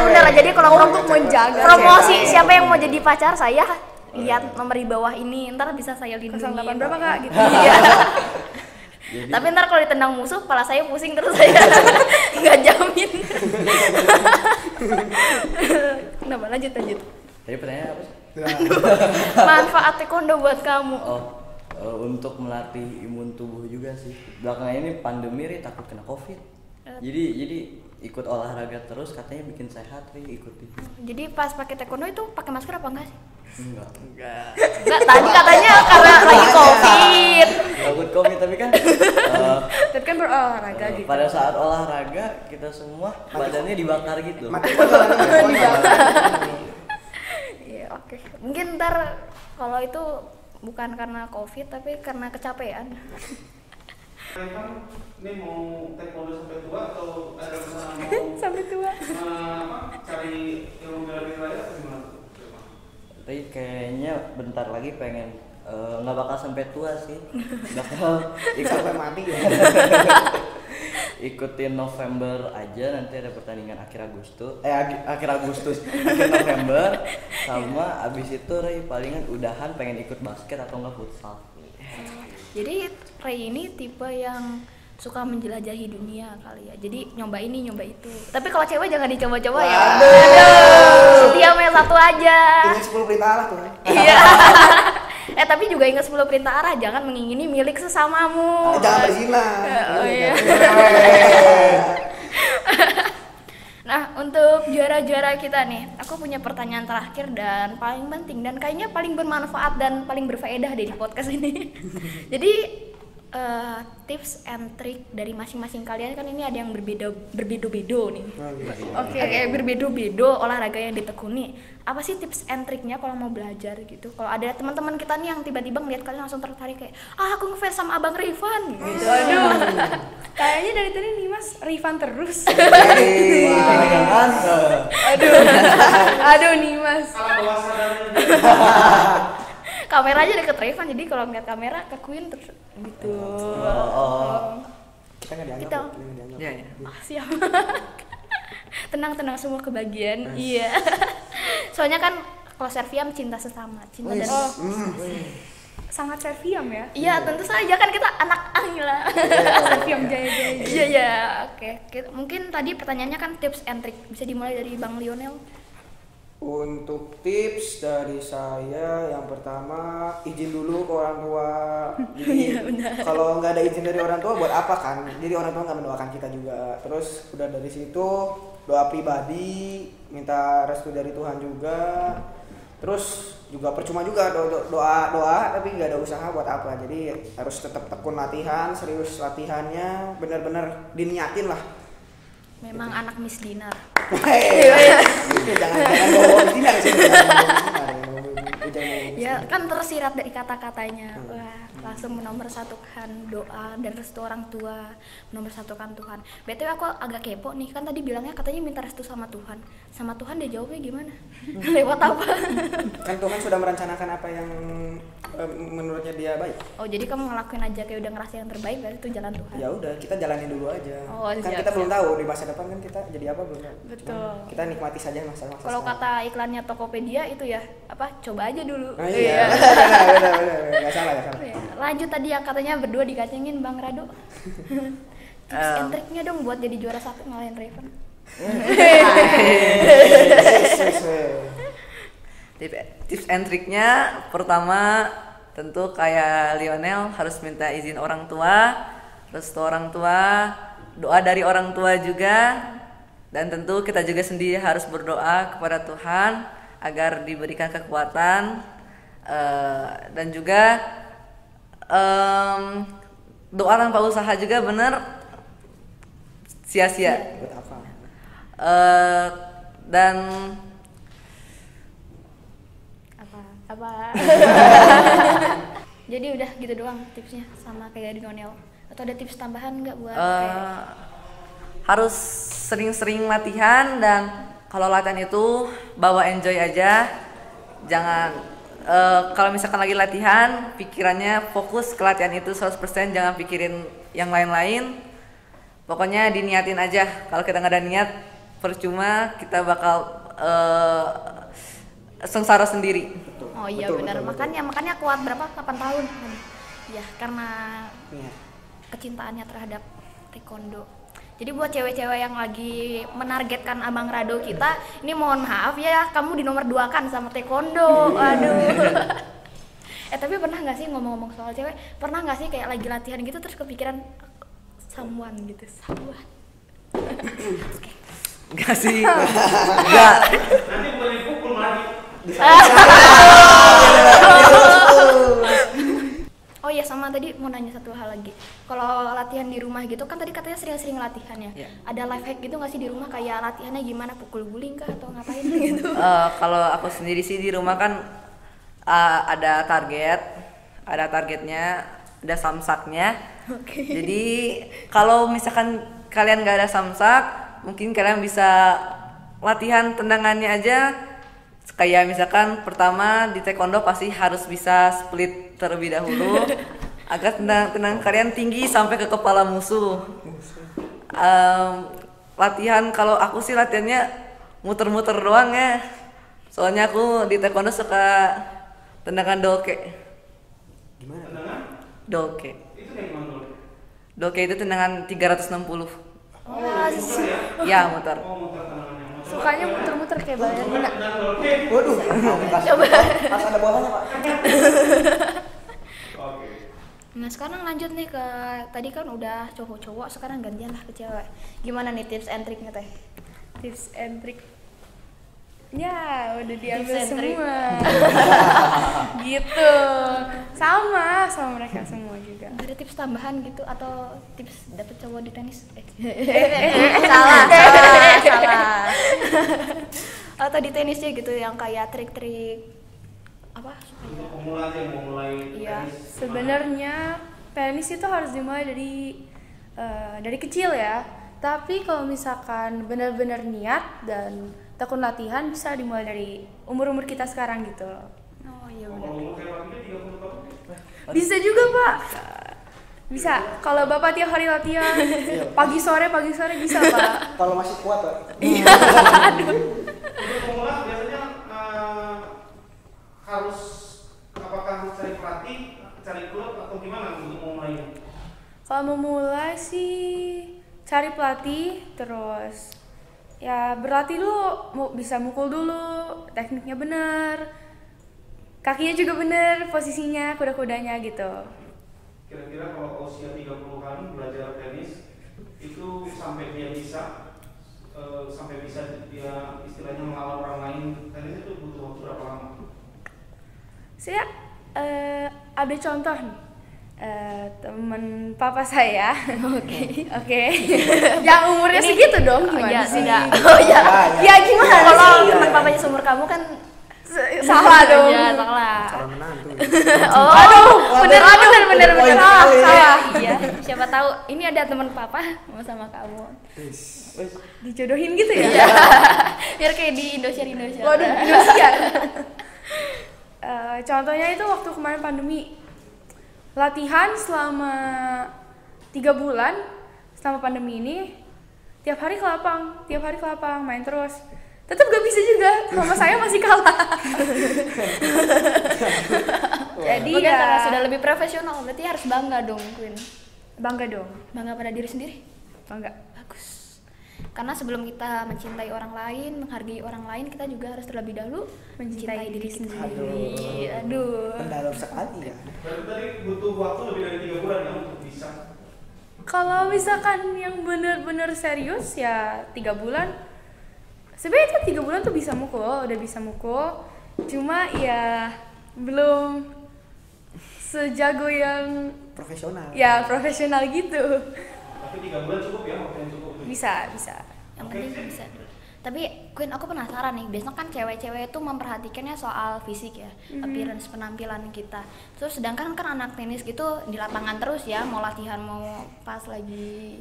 bener. Jadi kalau Untuk menjaga promosi cewek. siapa yang mau jadi pacar saya, lihat nomor di bawah ini, ntar bisa saya lindungi. 08 berapa Kak? Gitu. Iya. Tapi ntar kalau ditendang musuh, kepala saya pusing terus saya nggak jamin. Kenapa lanjut? Tadi pertanyaan apa sih? Manfaat taekwondo buat kamu? Untuk melatih imun tubuh juga sih. Belakangan ini pandemi Ri takut kena COVID. Jadi ikut olahraga terus katanya bikin sehat Ri, ikuti. Jadi pas pakai taekwondo itu pakai masker apa enggak sih? Enggak. Enggak, tadi katanya karena lagi COVID. Takut COVID tapi kan Tapi kan berolahraga gitu. pada saat olahraga kita semua badannya dibakar gitu. Iya, oke. Mungkin ntar kalau itu bukan karena COVID tapi karena kecapean. Revan, ini mau taekwondo sampai tua atau ada rencana mau sampai tua? Cari ilmu bela diri lain atau gimana? Tapi kayaknya bentar lagi pengen nggak bakal sampai tua sih, bakal Sampai mati ya. ikutin November aja, nanti ada pertandingan akhir Agustus akhir November sama abis itu Ray palingan udahan pengen ikut basket atau enggak futsal. Jadi Ray ini tipe yang suka menjelajahi dunia kali ya. Jadi nyoba ini, nyoba itu. Tapi kalau cewek jangan dicoba-coba ya. Aduh. Dia main satu aja. Ingat 10 perintah Allah tuh. Iya. Tapi juga ingat 10 perintah Allah, jangan mengingini milik sesamamu. Jangan berzina. Oh iya. Nah, untuk juara-juara kita nih, aku punya pertanyaan terakhir dan paling penting dan kayaknya paling bermanfaat dan paling berfaedah di podcast ini. Jadi tips and trick dari masing-masing kalian, kan ini ada yang berbeda-beda nih. Oke, berbeda-beda olahraga yang ditekuni. Apa sih tips and triknya kalau mau belajar gitu? Kalau ada teman-teman kita nih yang tiba-tiba ngeliat kalian langsung tertarik kayak, aku ngefans sama Abang Rifan gitu. Aduh. Kayaknya dari tadi nih Mas Rifan terus. Aduh nih Mas. Kameranya deket Rifan, jadi kalau ngeliat kamera ke Queen terus gitu. Kita nggak dianggap. Kita Ya. siap. Tenang semua kebagian. Iya. Soalnya kan kalau Serviam cinta sesama, cinta dan Sangat Serviam ya? Iya, tentu saja kan kita anak Angila. Serviam jaya. Iya. Oke. Mungkin tadi pertanyaannya kan tips and trick. Bisa dimulai dari Bang Lionel. Untuk tips dari saya, yang pertama izin dulu ke orang tua. Jadi kalau nggak ada izin dari orang tua buat apa kan? Jadi orang tua nggak mendoakan kita juga. Terus udah dari situ doa pribadi, minta restu dari Tuhan juga. Terus juga percuma juga doa tapi nggak ada usaha buat apa. Jadi harus tetap tekun latihan, serius latihannya, benar-benar diniatin lah. Memang gitu. anak Miss Dinar. Jangan bawa Miss Dinar sih. Ya kan tersirat dari kata-katanya. Wah, langsung menomorsatukan doa dan restu orang tua, menomorsatukan Tuhan. BTW aku agak kepo nih, kan tadi bilangnya katanya minta restu sama Tuhan. Sama Tuhan dia jawabnya gimana? Lewat apa? Kan Tuhan sudah merencanakan apa yang menurutnya dia baik. Oh, jadi kamu ngelakuin aja kayak udah ngerasa yang terbaik, berarti itu jalan Tuhan. Ya udah, kita jalanin dulu aja. Oh, kan kita belum tahu di masa depan kan kita jadi apa belum tahu. Betul. Kita nikmati saja masa-masa. Kalau kata iklannya Tokopedia itu ya, apa? Coba aja dulu. Nah, iya. Benar. Enggak salah. Lanjut tadi yang katanya berdua dikacengin Bang Rado. Tips and triknya dong buat jadi juara 1 ngalahin Raven. Tips and triknya pertama tentu kayak Lionel harus minta izin orang tua, restu orang tua, doa dari orang tua juga, dan tentu kita juga sendiri harus berdoa kepada Tuhan agar diberikan kekuatan, dan juga doa tanpa usaha juga benar sia-sia. Dan apa jadi udah gitu doang tipsnya sama kayak di Lionel, atau ada tips tambahan nggak buat harus sering-sering latihan, dan kalau latihan itu bawa enjoy aja, jangan kalau misalkan lagi latihan pikirannya fokus ke latihan itu 100%, jangan pikirin yang lain-lain, pokoknya diniatin aja. Kalau kita nggak ada niat percuma, kita bakal sengsara sendiri. Oh iya benar, makanya kuat berapa 8 tahun ya karena kecintaannya terhadap taekwondo. Jadi buat cewek-cewek yang lagi menargetkan Abang Rado kita, ini mohon maaf ya, kamu di nomor 2 kan sama taekwondo. Aduh. Tapi pernah nggak sih ngomong-ngomong soal cewek, pernah nggak sih kayak lagi latihan gitu terus kepikiran someone gitu, someone? Enggak sih. Enggak. Nanti bukan dipukul lagi. Oh iya, sama tadi mau nanya satu hal lagi. Kalau latihan di rumah gitu kan tadi katanya sering-sering latihan ya. Yeah. Ada life hack gitu nggak sih di rumah, kayak latihannya gimana, pukul guling kah atau ngapain gitu? Kalau aku sendiri sih di rumah kan ada targetnya, ada samsaknya. Okay. Jadi kalau misalkan kalian nggak ada samsak, mungkin kalian bisa latihan tendangannya aja. Kayak misalkan pertama di taekwondo pasti harus bisa split terlebih dahulu agar tendangan kalian tinggi sampai ke kepala musuh. Latihan kalau aku sih latihannya muter-muter doang ya. Soalnya aku di taekwondo suka tendangan doke. Gimana? Tendangan? Doke. Itu kayak gimana dulu? Doke itu tendangan 360. Ya, muter. Oh, muter tendangannya. Sukanya muter-muter kayak balerina. Waduh. Coba. Pas ada bolanya, Pak. Oke. Nah sekarang lanjut nih ke tadi kan udah cowok-cowok, sekarang gantian lah ke cewek. Gimana nih tips and triknya teh? Tips and trick. Ya, udah diambil Sentri. semua. Gitu. Sama mereka semua juga. Ada tips tambahan gitu atau tips dapet cowok di tenis? Salah. Atau di tenisnya gitu yang kayak trik-trik apa? Untuk pemula aja yang mau mulai Iya, tenis, sebenarnya tenis itu harus dimulai dari kecil ya. Tapi kalau misalkan benar-benar niat dan tekun latihan bisa dimulai dari umur kita sekarang gitu. Oh iya kalau umur kayak Papinya 30 tahun Bisa juga, Pak. Bisa. Kalau Bapak tiap hari latihan, pagi sore bisa, Pak. Kalau masih kuat, Pak. Iya. untuk pemula biasanya harus apakah cari pelatih, cari klub atau gimana untuk memulainya? Kalau mau mulai sih cari pelatih, terus ya berlatih dulu, bisa mukul dulu, tekniknya bener, kakinya juga bener, posisinya kuda-kudanya gitu. Kira-kira kalau usia 30-an belajar tenis itu sampai dia bisa dia istilahnya melawan orang lain, tenis itu butuh waktu berapa lama? Saya ada contoh nih. Temen papa saya, oke, yang umurnya segitu dong, gimana sih? Oh ya, ya gimana? Kalau teman papanya seumur kamu kan salah dong. Ya salah. Calon menantu. Oh, bener. Salah. Iya, siapa tahu ini ada teman papa mau sama kamu. Dijodohin gitu ya? Iya. Biar kayak di Indosiar. Waduh, Indosiar. Contohnya itu waktu kemarin pandemi. Latihan selama 3 bulan selama pandemi ini tiap hari ke lapang main terus, tetap gak bisa juga, sama saya masih kalah. Jadi ya karena sudah lebih profesional berarti harus bangga dong, Queen. Bangga pada diri sendiri. Bangga. Bagus. Karena sebelum kita mencintai orang lain, menghargai orang lain, kita juga harus terlebih dahulu mencintai diri sendiri. Aduh. Mendalam sekali ya. Berarti tadi butuh waktu lebih dari 3 bulan ya untuk bisa. Kalau misalkan yang bener-bener serius ya 3 bulan. Sebenarnya 3 bulan tuh udah bisa mukul. Cuma ya belum sejago yang profesional. Ya, profesional gitu. Tapi 3 bulan cukup ya, waktu yang cukup. Bisa. Yang penting bisa dulu. Tapi Queen, aku penasaran nih, biasanya kan cewek-cewek itu memperhatikannya soal fisik ya, appearance, penampilan kita. Terus sedangkan kan anak tenis gitu di lapangan terus ya, mau latihan mau pas lagi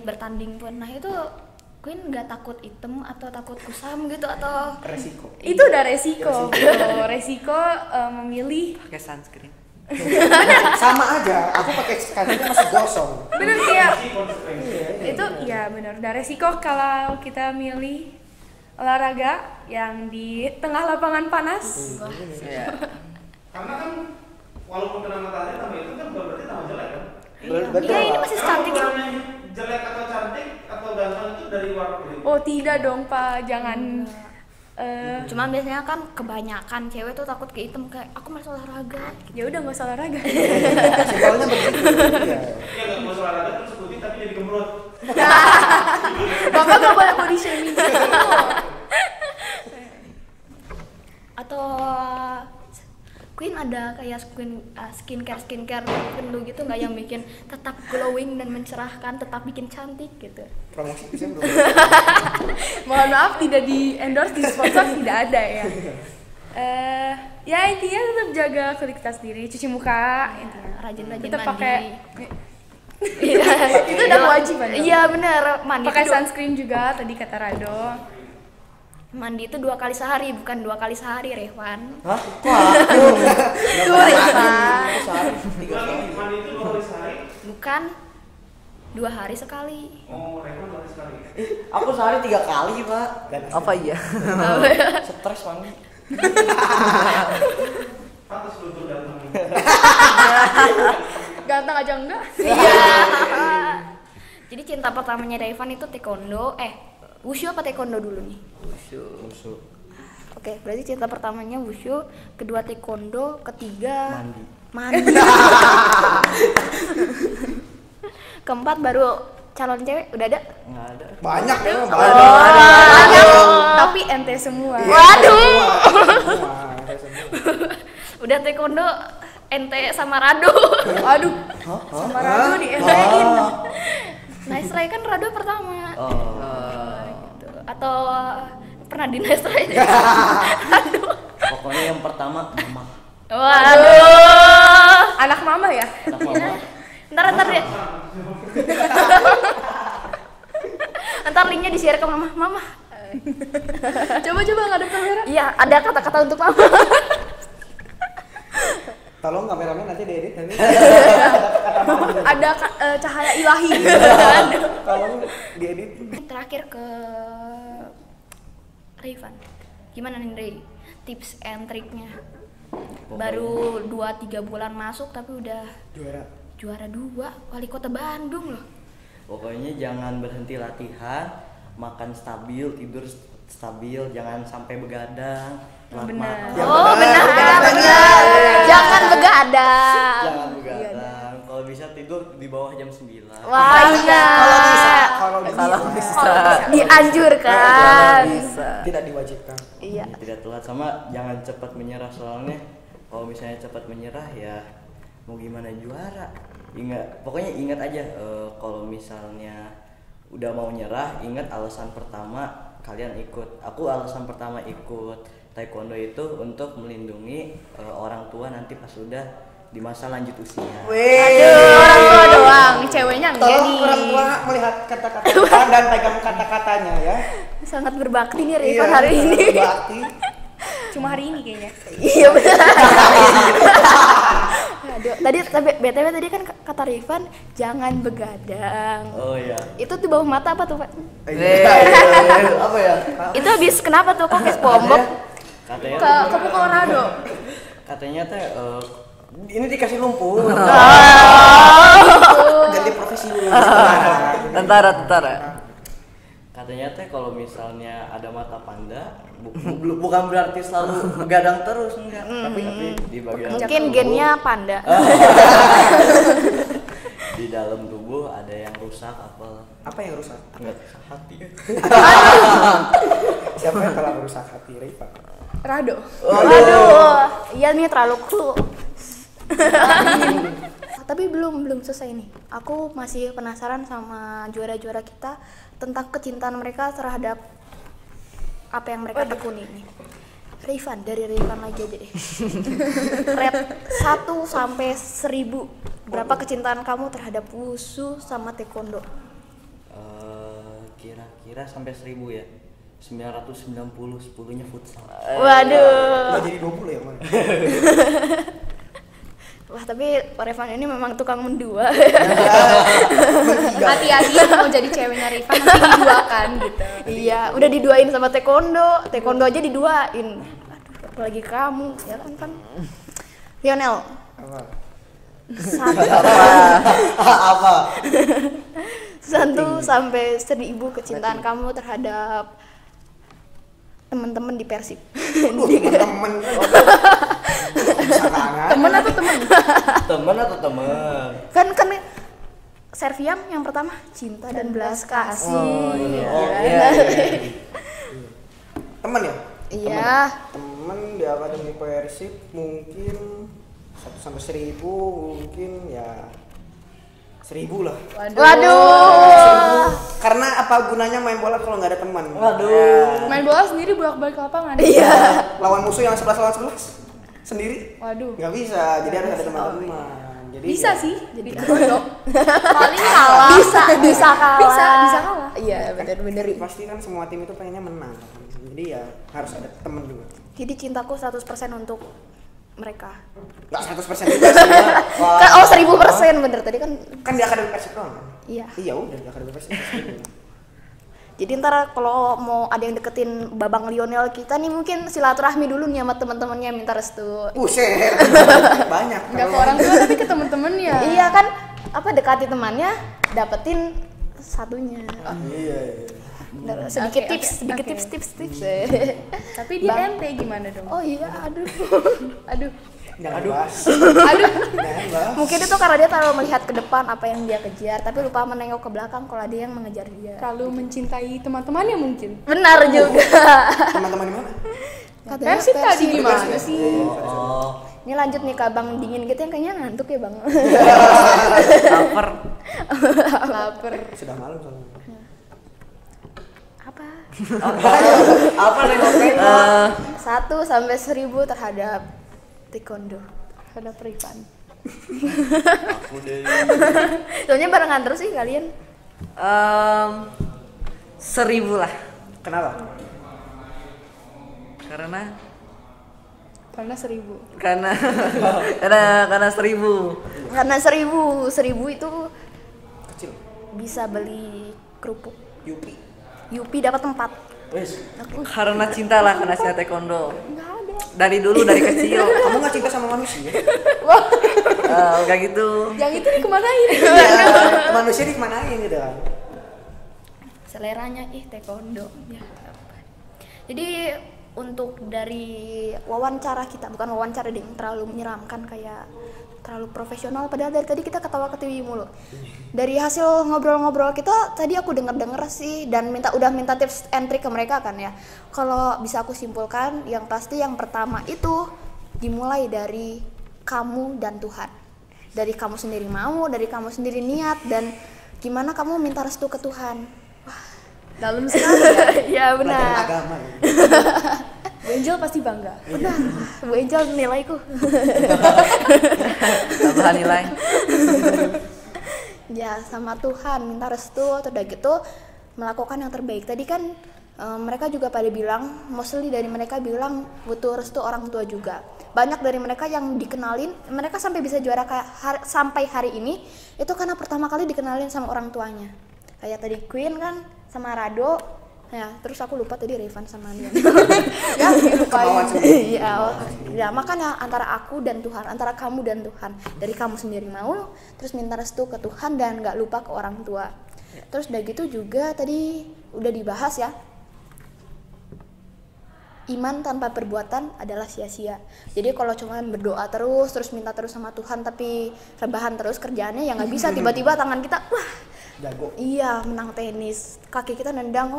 bertanding pun. Nah itu Queen nggak takut item atau takut kusam gitu atau resiko? Itu udah resiko memilih pakai sunscreen. Sama aja, aku pakai sunscreen masih gosong. Bener kayak itu ya benar. Udah resiko kalau kita milih olahraga yang di tengah lapangan panas. Karena kan walaupun kena matahari tambah itu kan berarti tambah jelek kan? Iya, ini masih cantik. Jelek atau cantik atau ganteng itu dari warna kulit. Oh tidak dong Pak, jangan. Cuman biasanya kan kebanyakan cewek tuh takut ke item, kayak aku malas olahraga. Ya udah nggak usah olahraga. Simpelnya begitu. Iya nggak usah olahraga terus putih tapi jadi gemrot. Bapak nggak boleh body shaming. Atau Queen ada kayak skincare tertentu gitu nggak yang bikin tetap glowing dan mencerahkan, tetap bikin cantik gitu? Promosi bisa bro. Mohon maaf tidak di endorse, di sponsor tidak ada ya. Ya intinya tetap jaga kulit kita sendiri, cuci muka, rajin-rajin tetap mandi. pakai. Itu udah kewajiban. Iya benar, mandi. Pakai sunscreen juga tadi kata Rado. Mandi itu 2 kali sehari, bukan 2 kali sehari, Revan. Hah? Wah, Tuh, Revan. Mandi itu 2 kali sehari? Bukan 2 hari sekali. Oh, Revan 2 hari sekali. Aku sehari 3 kali, Pak. Apa iya? Stres mandi. Pantas lu tuh datang. Ganteng aja enggak? Iya. Jadi cinta pertamanya Revan itu taekwondo, wushu apa taekwondo dulu nih? Wushu. Oke, berarti cinta pertamanya wushu, kedua taekwondo, ketiga mandi. Keempat baru calon cewek udah ada? Nggak ada. Banyak ya, Banyak. Tapi ente semua. Waduh. Udah taekwondo ente sama Rado. Waduh. Sama Rado di entein. Nice try kan Rado pertama. Oh. Gitu. Atau pernah di nice try? Pokoknya yang pertama mama. Waduh. Anak mama ya? Anak mama. Ntar deh. Ntar linknya di-share ke mama. Mama. Coba ngadep kamera. Iya, ada kata-kata untuk mama. Tolong kameramen nanti diedit nanti. Ada cahaya ilahi. Tolong diedit. Terakhir ke Rayvan. Gimana nih Ray? Tips and triknya. Baru 2-3 bulan masuk tapi udah juara 2 wali kota Bandung loh. Pokoknya jangan berhenti latihan, makan stabil, tidur stabil, jangan sampai begadang. Benar. Oh benar. Jangan begadang. Jangan begadang. Kalau bisa tidur di bawah jam 9. Wah iya. Kalau bisa. Dianjurkan. Tidak diwajibkan. Iya. Tidak telat, sama jangan cepat menyerah, soalnya kalau misalnya cepat menyerah ya mau gimana juara. Pokoknya ingat aja kalau misalnya udah mau nyerah, ingat alasan pertama kalian ikut. Aku alasan pertama ikut taekwondo itu untuk melindungi orang tua nanti pas sudah di masa lanjut usia. Aduh, orang tua doang, ceweknya enggak Tolong nih. orang tua melihat kata-kata dan pegang kata-katanya ya. Sangat berbakti nih Rayvan hari ini. Berbakti. Cuma hari ini kayaknya. Iya benar. Aduh, tadi BTW tadi kan kata Rayvan jangan begadang. Oh iya. Itu di bawah mata apa tuh, Pak? Apa ya? Itu habis kenapa tuh kok kayak SpongeBob? Katanya Ke pukul Rado. katanya teh ini dikasih lumpur. Ganti profesi dulu. Tentara. Katanya teh kalau misalnya ada mata panda bukan berarti selalu begadang terus, enggak. Tapi di bagian Mungkin tubuh, gennya panda. di dalam tubuh ada yang rusak apa? Apa yang rusak? Enggak, hati. Siapa yang telah merusak hati Rayvan? Rado. Waduh, iya nih terlalu cool. Tapi belum selesai nih. Aku masih penasaran sama juara-juara kita tentang kecintaan mereka terhadap apa yang mereka tekuni nih. Rayvan, dari Rayvan lagi aja deh. Rate 1 sampai 1000. Berapa kecintaan kamu terhadap wushu sama taekwondo? Kira-kira sampai 1000 ya. 990, 10-nya futsal. Waduh. Nggak jadi 20 ya, Man? Wah, tapi Rayvan ini memang tukang mendua. Hati-hati mau jadi ceweknya Rayvan nanti diduakan gitu. Iya, udah diduain sama taekwondo. Taekwondo aja diduain. Aduh, apalagi kamu, ya kan? Lionel. Apa? Apa? 1 sampai 1000 kecintaan kamu terhadap teman-teman di Persib. Temen. Temen atau temen? Temen atau temen? Kan Serviam yang pertama cinta dan belas kasih. Oh iya. Temen ya? Iya. Temen di akademi Persib mungkin 1 sampai 1000 mungkin ya 1000 lah. Waduh. Karena apa gunanya main bola kalau nggak ada teman? Waduh. Main bola sendiri bolak-balik ke lapangan. Iya. Lawan musuh yang 11 lawan 11 sendiri? Waduh. Nggak bisa, jadi harus ada teman-teman. Jadi Bisa ya, sih, jadi bodoh. Paling kalah. Bisa kalah. Bisa kalah. Iya, benar-benar. pasti kan semua tim itu pengennya menang. Jadi ya harus ada teman juga. Jadi cintaku 100% untuk mereka. Nggak 100% juga sih ya. Kan 1000% bener tadi kan. Kan di akademi Persib doang kan? Iya. Iya udah di akademi Persib. Jadi ntar kalau mau ada yang deketin Babang Lionel kita nih mungkin silaturahmi dulu nih sama teman-temannya minta restu. Buset. Banyak. Enggak ke orang tua tapi ke temen-temennya. Iya kan, apa dekati temannya, dapetin satunya. Iya. Sedikit Oke, tips. Tapi dia Bang. ente gimana dong? Oh iya, aduh. Jangan bahas. Aduh. Jangan bahas. Mungkin itu karena dia terlalu melihat ke depan apa yang dia kejar, tapi lupa menengok ke belakang kalau ada yang mengejar dia. Terlalu mencintai teman-temannya mungkin. Benar juga. Teman-teman di mana? Katanya Persib tadi Persib. gimana sih? Ini lanjut nih Kak Bang dingin gitu yang kayaknya ngantuk ya Bang. Lapar. Lapar. Sudah malam soalnya. Apa? Apa nih ngomongin? 1 sampai 1000 terhadap taekwondo. Terhadap Rifan. Aku deh. Soalnya barengan terus sih kalian. 1000 lah. Kenapa? Karena 1000. karena 1000. Karena 1000 itu Kecil. bisa beli kerupuk. Yupi dapat 4. Wes. Karena cinta lah, karena cinta taekwondo. Enggak ada. Dari dulu, dari kecil. Kamu nggak cinta sama manusia? Kayak gitu. Yang itu dikemanain? Iya, manusia dikemanain gitu kan? Seleranya taekwondo. Ya. Jadi untuk dari wawancara kita, bukan wawancara ding, terlalu menyeramkan kayak terlalu profesional, padahal dari tadi kita ketawa-ketiwi mulu. Dari hasil ngobrol-ngobrol kita tadi aku denger sih dan udah minta tips and trick ke mereka kan ya. Kalau bisa aku simpulkan, yang pasti yang pertama itu dimulai dari kamu dan Tuhan. Dari kamu sendiri mau, dari kamu sendiri niat, dan gimana kamu minta restu ke Tuhan. Dalam sekali ya. Ya benar. Pelajaran agama. Bu Angel pasti bangga. Benar. Bu Angel nilaiku. Tambahan nilai. Ya sama Tuhan minta restu, atau udah gitu melakukan yang terbaik. Tadi kan mereka juga pada bilang, mostly dari mereka bilang butuh restu orang tua juga. Banyak dari mereka yang dikenalin, mereka sampai bisa juara kayak sampai hari ini itu karena pertama kali dikenalin sama orang tuanya. Kayak tadi Queen kan sama Rado. Ya, terus aku lupa tadi Revan sama dia. Ya, lupain. Ya, makanya antara aku dan Tuhan, antara kamu dan Tuhan. Dari kamu sendiri mau, terus minta restu ke Tuhan dan nggak lupa ke orang tua. Terus udah gitu juga tadi udah dibahas ya. Iman tanpa perbuatan adalah sia-sia. Jadi kalau cuma berdoa terus minta terus sama Tuhan tapi rebahan terus kerjaannya ya nggak bisa. Tiba-tiba tangan kita jago. Iya, menang tenis. Kaki kita nendang,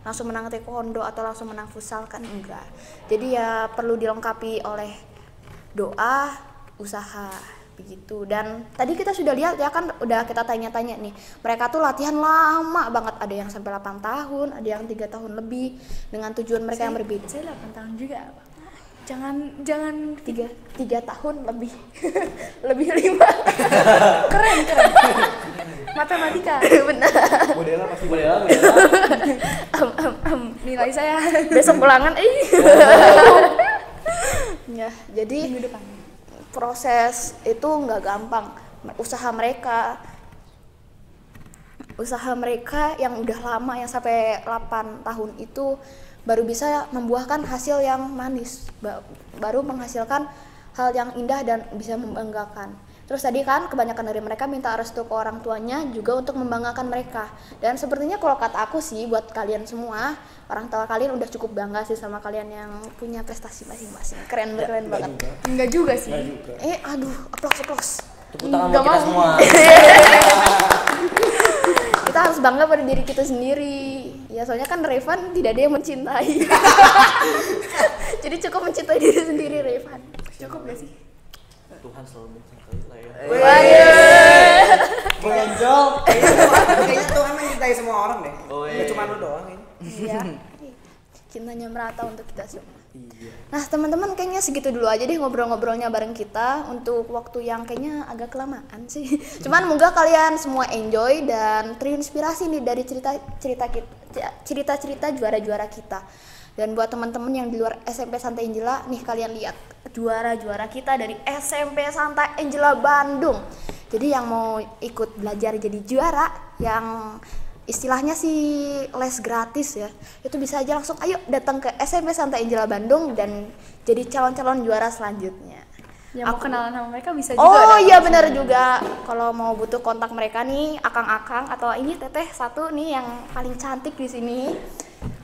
langsung menang taekwondo atau langsung menang futsal kan enggak. Jadi ya perlu dilengkapi oleh doa, usaha begitu. Dan tadi kita sudah lihat ya kan, udah kita tanya-tanya nih. Mereka tuh latihan lama banget, ada yang sampai 8 tahun, ada yang 3 tahun lebih dengan tujuan mereka yang berbeda. Saya 8 tahun juga. Jangan 3 tahun lebih. Lebih 5. Keren. Matematika. Benar. Modela pasti Nilai saya besok ulangan Ya, jadi minggu depan. Proses itu nggak gampang. Usaha mereka yang udah lama, yang sampai 8 tahun itu baru bisa membuahkan hasil yang manis, baru menghasilkan hal yang indah dan bisa membanggakan. Terus tadi kan kebanyakan dari mereka minta restu ke orang tuanya juga untuk membanggakan mereka. Dan sepertinya kalau kata aku sih buat kalian semua, orang tua kalian udah cukup bangga sih sama kalian yang punya prestasi masing-masing. Keren banget. Enggak juga sih. Aduh, aplaus. Tepuk tangan buat kita semua. Kita harus bangga pada diri kita sendiri. Ya soalnya kan Revan tidak ada yang mencintai. Jadi cukup mencintai diri sendiri Revan. Cukup gak sih? Tuhan selalu mencintai lah ya. Bang Angel, kayaknya Tuhan mencintai semua orang deh. Nggak cuma lu doang ini. Iya. Cintanya merata untuk kita semua. Nah teman-teman kayaknya segitu dulu aja deh ngobrol-ngobrolnya bareng kita untuk waktu yang kayaknya agak kelamaan sih. Cuman moga kalian semua enjoy dan terinspirasi nih dari cerita-cerita juara-juara kita. Dan buat teman-teman yang di luar SMP Santa Angela, nih kalian lihat juara-juara kita dari SMP Santa Angela Bandung. Jadi yang mau ikut belajar jadi juara, yang istilahnya sih les gratis ya, itu bisa aja langsung ayo datang ke SMP Santa Angela Bandung dan jadi calon-calon juara selanjutnya. Yang mau kenalan sama mereka bisa juga. Oh iya benar juga. Kalau mau butuh kontak mereka nih, akang-akang atau ini teteh satu nih yang paling cantik di sini.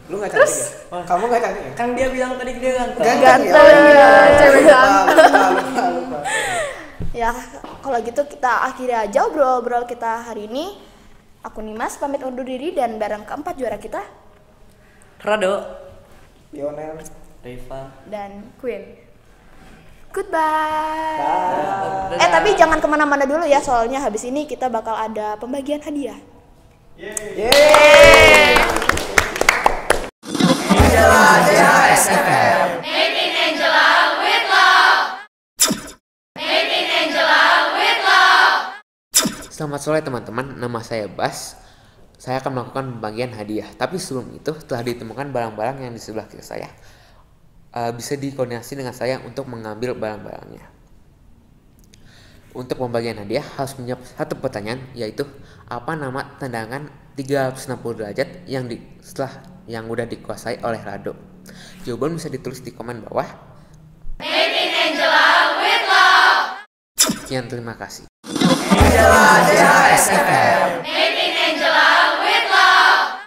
Lu nggak cantik ya? Kamu nggak cantik ya? Kan dia bilang tadi dia ganteng. Ganteng ya, cewek ganteng. Lupa. Ya, kalau gitu kita akhiri aja obrol-obrol kita hari ini. Aku Nimas pamit undur diri dan bareng keempat juara kita, Rado, Lionel, Reva, dan Queen. Goodbye. Tapi jangan kemana-mana dulu ya, soalnya habis ini kita bakal ada pembagian hadiah. Angela DHS FM. Making Angela with love. Making Angela with love. Selamat sore teman-teman, nama saya Bas. Saya akan melakukan pembagian hadiah. Tapi sebelum itu telah ditemukan barang-barang yang di sebelah kiri saya. Bisa dikoordinasi dengan saya untuk mengambil barang-barangnya. Untuk pembagian hadiah harus menjawab satu pertanyaan, yaitu apa nama tendangan 360 derajat yang udah dikuasai oleh Rado. Jawaban bisa ditulis di komen bawah. Making Angela with love. Sekian, terima kasih. Angela DHS FM. Making Angela with love.